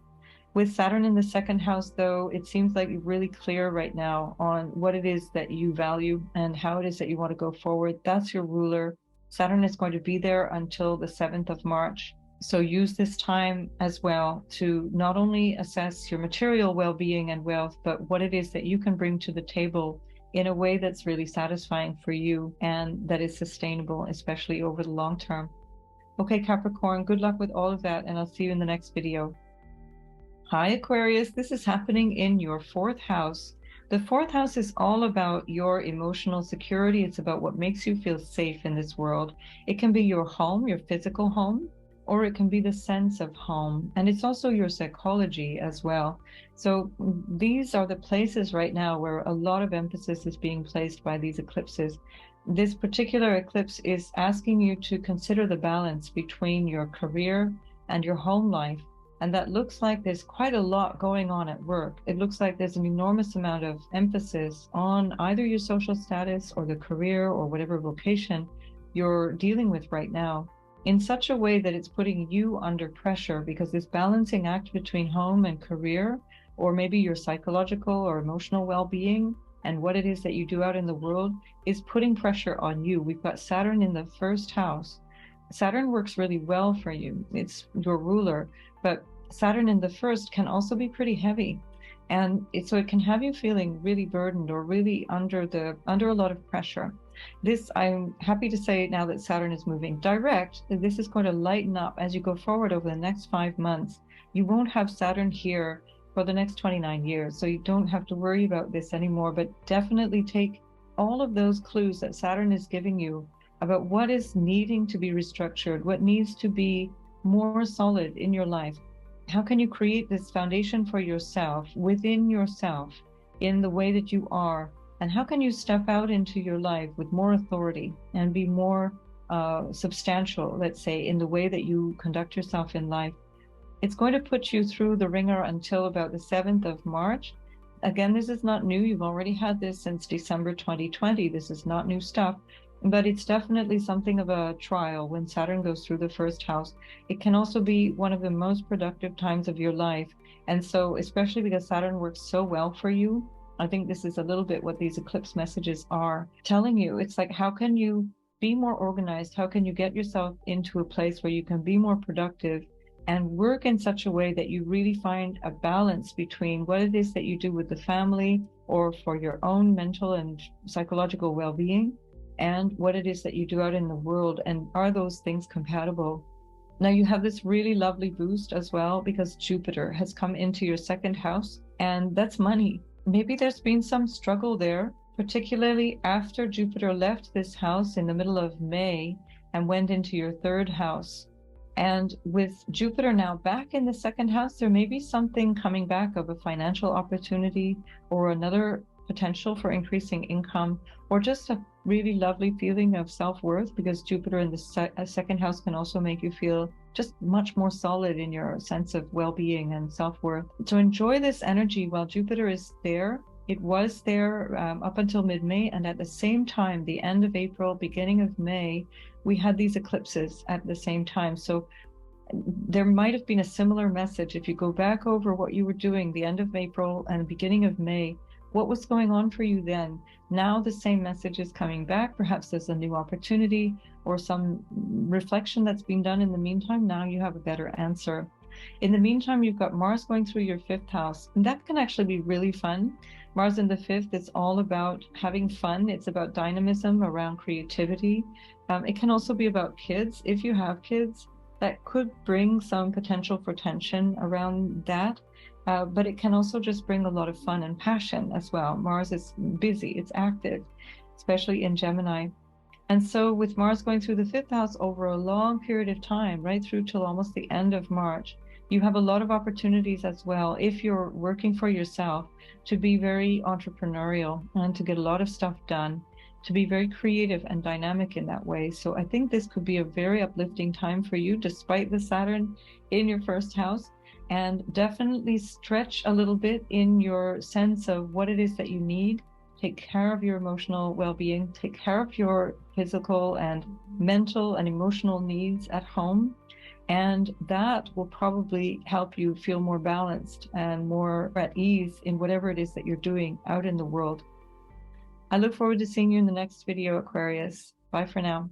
With Saturn in the second house, though, it seems like you're really clear right now on what it is that you value and how it is that you want to go forward. That's your ruler. Saturn is going to be there until the 7th of March. So use this time as well to not only assess your material well-being and wealth, but what it is that you can bring to the table in a way that's really satisfying for you and that is sustainable, especially over the long term. Okay, Capricorn, good luck with all of that, and I'll see you in the next video. Hi, Aquarius. This is happening in your 4th house. The 4th house is all about your emotional security. It's about what makes you feel safe in this world. It can be your home, your physical home, or it can be the sense of home. And it's also your psychology as well. So these are the places right now where a lot of emphasis is being placed by these eclipses. This particular eclipse is asking you to consider the balance between your career and your home life. And that looks like there's quite a lot going on at work. It looks like there's an enormous amount of emphasis on either your social status or the career or whatever vocation you're dealing with right now, in such a way that it's putting you under pressure, because this balancing act between home and career, or maybe your psychological or emotional well-being and what it is that you do out in the world, is putting pressure on you. We've got Saturn in the 1st house. Saturn works really well for you. It's your ruler, but Saturn in the 1st can also be pretty heavy. And so it can have you feeling really burdened or really under a lot of pressure. This, I'm happy to say now that Saturn is moving direct, this is going to lighten up as you go forward over the next 5 months. You won't have Saturn here for the next 29 years, so you don't have to worry about this anymore, but definitely take all of those clues that Saturn is giving you about what is needing to be restructured, what needs to be more solid in your life. How can you create this foundation for yourself, within yourself, in the way that you are? And how can you step out into your life with more authority and be more substantial, let's say, in the way that you conduct yourself in life? It's going to put you through the ringer until about the 7th of March. Again, this is not new. You've already had this since December 2020. This is not new stuff. But it's definitely something of a trial when Saturn goes through the 1st house. It can also be one of the most productive times of your life. And so, especially because Saturn works so well for you, I think this is a little bit what these eclipse messages are telling you. It's like, how can you be more organized? How can you get yourself into a place where you can be more productive and work in such a way that you really find a balance between what it is that you do with the family or for your own mental and psychological well-being, and what it is that you do out in the world, and are those things compatible? Now you have this really lovely boost as well because Jupiter has come into your 2nd house, and that's money. Maybe there's been some struggle there, particularly after Jupiter left this house in the middle of May and went into your 3rd house. And with Jupiter now back in the 2nd house, there may be something coming back of a financial opportunity or another potential for increasing income, or just a really lovely feeling of self-worth, because Jupiter in the 2nd house can also make you feel just much more solid in your sense of well-being and self-worth. So enjoy this energy while Jupiter is there. It was there up until mid-May, and at the same time, the end of April, beginning of May, we had these eclipses at the same time. So there might have been a similar message if you go back over what you were doing the end of April and beginning of May. What was going on for you then? Now the same message is coming back. Perhaps there's a new opportunity or some reflection that's been done in the meantime. Now you have a better answer. In the meantime, you've got Mars going through your 5th house, and that can actually be really fun. Mars in the 5th is all about having fun. It's about dynamism around creativity. It can also be about kids. If you have kids, that could bring some potential for tension around that. But it can also just bring a lot of fun and passion as well. Mars is busy, it's active, especially in Gemini. And so with Mars going through the 5th house over a long period of time, right through till almost the end of March, you have a lot of opportunities as well, if you're working for yourself, to be very entrepreneurial and to get a lot of stuff done, to be very creative and dynamic in that way. So I think this could be a very uplifting time for you, despite the Saturn in your 1st house. And definitely stretch a little bit in your sense of what it is that you need. Take care of your emotional well-being, take care of your physical and mental and emotional needs at home, And that will probably help you feel more balanced and more at ease in whatever it is that you're doing out in the world. I look forward to seeing you in the next video, Aquarius. Bye for now.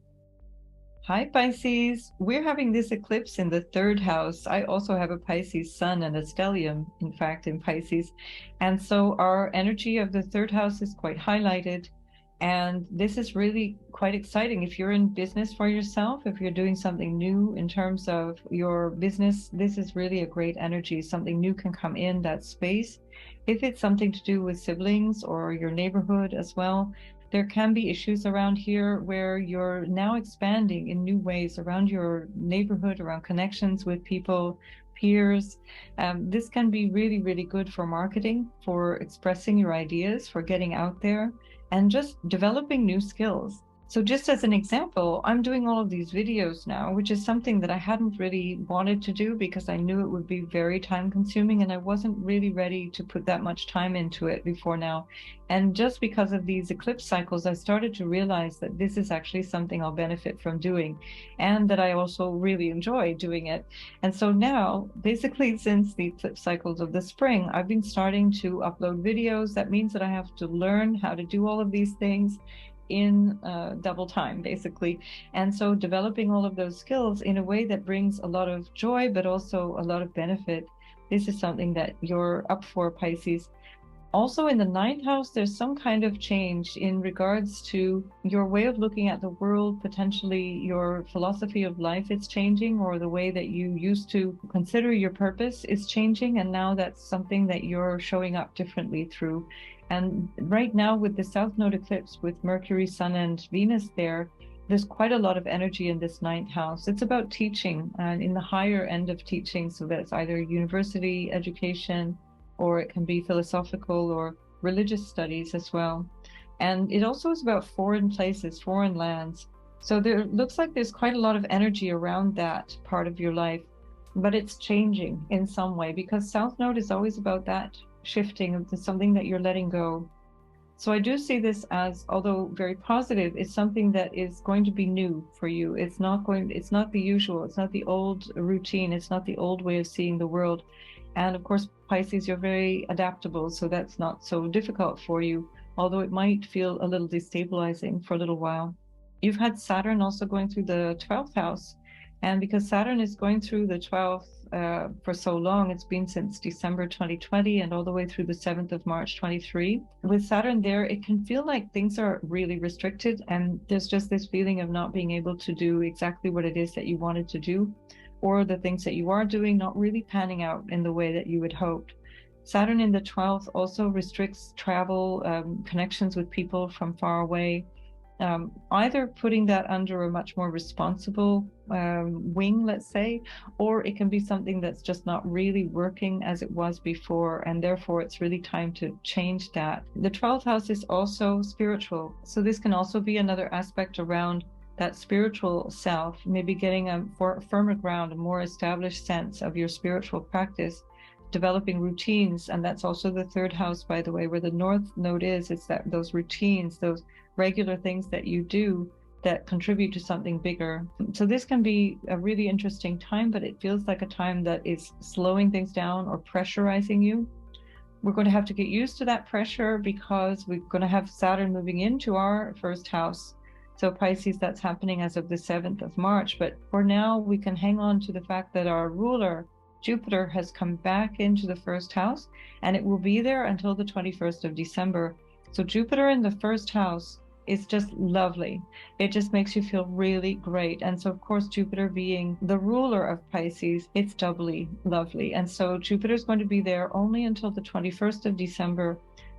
Hi, Pisces. We're having this eclipse in the 3rd house. I also have a Pisces sun and a stellium, in fact, in Pisces. And so our energy of the 3rd house is quite highlighted. And this is really quite exciting. If you're in business for yourself, if you're doing something new in terms of your business, this is really a great energy. Something new can come in that space. If it's something to do with siblings or your neighborhood as well, there can be issues around here where you're now expanding in new ways around your neighborhood, around connections with people, peers. This can be really, really good for marketing, for expressing your ideas, for getting out there, and just developing new skills. So just as an example, I'm doing all of these videos now, which is something that I hadn't really wanted to do because I knew it would be very time consuming and I wasn't really ready to put that much time into it before now. And just because of these eclipse cycles, I started to realize that this is actually something I'll benefit from doing and that I also really enjoy doing it. And so now, basically since the eclipse cycles of the spring, I've been starting to upload videos. That means that I have to learn how to do all of these things in double time, basically. And so developing all of those skills in a way that brings a lot of joy, but also a lot of benefit. This is something that you're up for, Pisces. Also in the 9th house, there's some kind of change in regards to your way of looking at the world. Potentially your philosophy of life is changing, or the way that you used to consider your purpose is changing. And now that's something that you're showing up differently through. And right now with the South Node eclipse with Mercury, Sun, and Venus there's quite a lot of energy in this 9th house. It's about teaching and in the higher end of teaching. So that's either university education, or it can be philosophical or religious studies as well. And it also is about foreign places, foreign lands. So there looks like there's quite a lot of energy around that part of your life, but it's changing in some way because South Node is always about that shifting into something that you're letting go. So I do see this as, although very positive, it's something that is going to be new for you. It's not the usual, it's not the old routine, it's not the old way of seeing the world. And of course, Pisces, you're very adaptable, so that's not so difficult for you, although it might feel a little destabilizing for a little while. You've had Saturn also going through the 12th house. And because Saturn is going through the 12th for so long, it's been since December 2020 and all the way through the 7th of March 23. With Saturn there, it can feel like things are really restricted and there's just this feeling of not being able to do exactly what it is that you wanted to do, or the things that you are doing not really panning out in the way that you had hoped. Saturn in the 12th also restricts travel, connections with people from far away, either putting that under a much more responsible wing, let's say, or it can be something that's just not really working as it was before, and therefore it's really time to change that. The 12th house is also spiritual, so this can also be another aspect around that spiritual self, maybe getting a firmer ground, a more established sense of your spiritual practice, developing routines. And that's also the 3rd house, by the way, where the North Node is. It's that those routines, those regular things that you do that contribute to something bigger. So this can be a really interesting time, but it feels like a time that is slowing things down or pressurizing you. We're going to have to get used to that pressure because we're going to have Saturn moving into our 1st house. So Pisces, that's happening as of the 7th of March. But for now, we can hang on to the fact that our ruler, Jupiter, has come back into the 1st house, and it will be there until the 21st of December. So Jupiter in the 1st house is just lovely. It just makes you feel really great. And so, of course, Jupiter being the ruler of Pisces, it's doubly lovely. And so Jupiter is going to be there only until the 21st of December.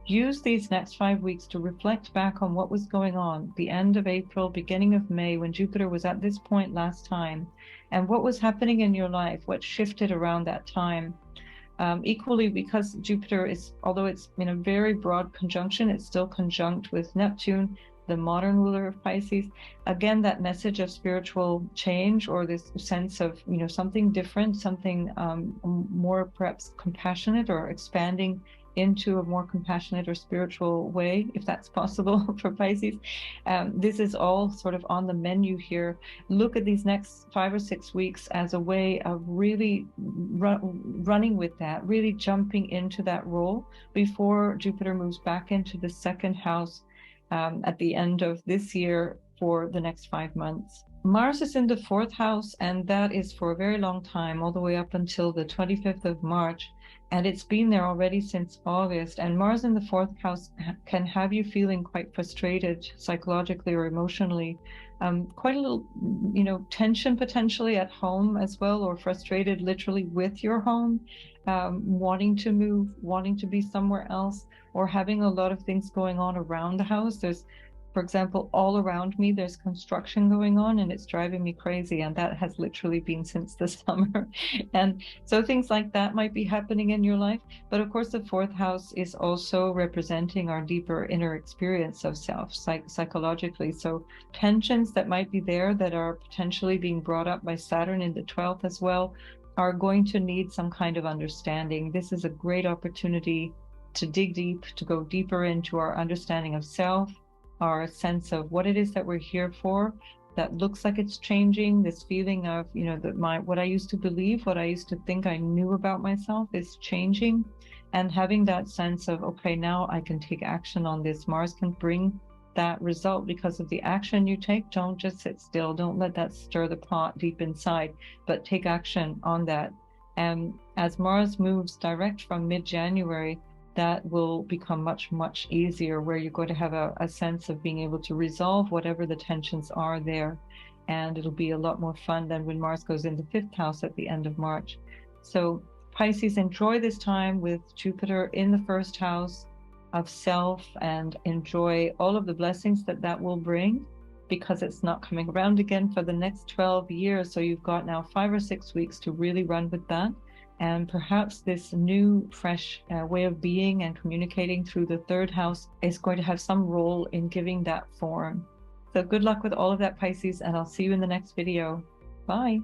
Use these next 5 weeks to reflect back on what was going on the end of April, beginning of May, when Jupiter was at this point last time, and what was happening in your life, what shifted around that time. Equally, because Jupiter is, although it's in a very broad conjunction, it's still conjunct with Neptune, the modern ruler of Pisces. Again, that message of spiritual change, or this sense of, something different, something more perhaps compassionate or expanding into a more compassionate or spiritual way, if that's possible for Pisces. This is all sort of on the menu here. Look at these next 5 or 6 weeks as a way of really running with that, really jumping into that role before Jupiter moves back into the second house at the end of this year for the next 5 months. Mars is in the fourth house, and that is for a very long time, all the way up until the 25th of March. And it's been there already since August. And Mars in the fourth house can have you feeling quite frustrated psychologically or emotionally. Quite a little, tension potentially at home as well, or frustrated literally with your home, wanting to move, wanting to be somewhere else, or having a lot of things going on around the house. There's, for example, all around me, there's construction going on and it's driving me crazy. And that has literally been since the summer. And so things like that might be happening in your life. But of course, the fourth house is also representing our deeper inner experience of self psychologically. So tensions that might be there that are potentially being brought up by Saturn in the 12th as well are going to need some kind of understanding. This is a great opportunity to dig deep, to go deeper into our understanding of self, our sense of what it is that we're here for, that looks like it's changing, this feeling of, that what I used to believe, what I used to think I knew about myself is changing, and having that sense of, okay, now I can take action on this. Mars can bring that result because of the action you take. Don't just sit still. Don't let that stir the pot deep inside, but take action on that. And as Mars moves direct from mid-January, that will become much, much easier, where you're going to have a sense of being able to resolve whatever the tensions are there. And it'll be a lot more fun than when Mars goes into fifth house at the end of March. So Pisces, enjoy this time with Jupiter in the first house of self, and enjoy all of the blessings that will bring, because it's not coming around again for the next 12 years. So you've got now 5 or 6 weeks to really run with that. And perhaps this new, fresh way of being and communicating through the third house is going to have some role in giving that form. So good luck with all of that, Pisces, and I'll see you in the next video. Bye.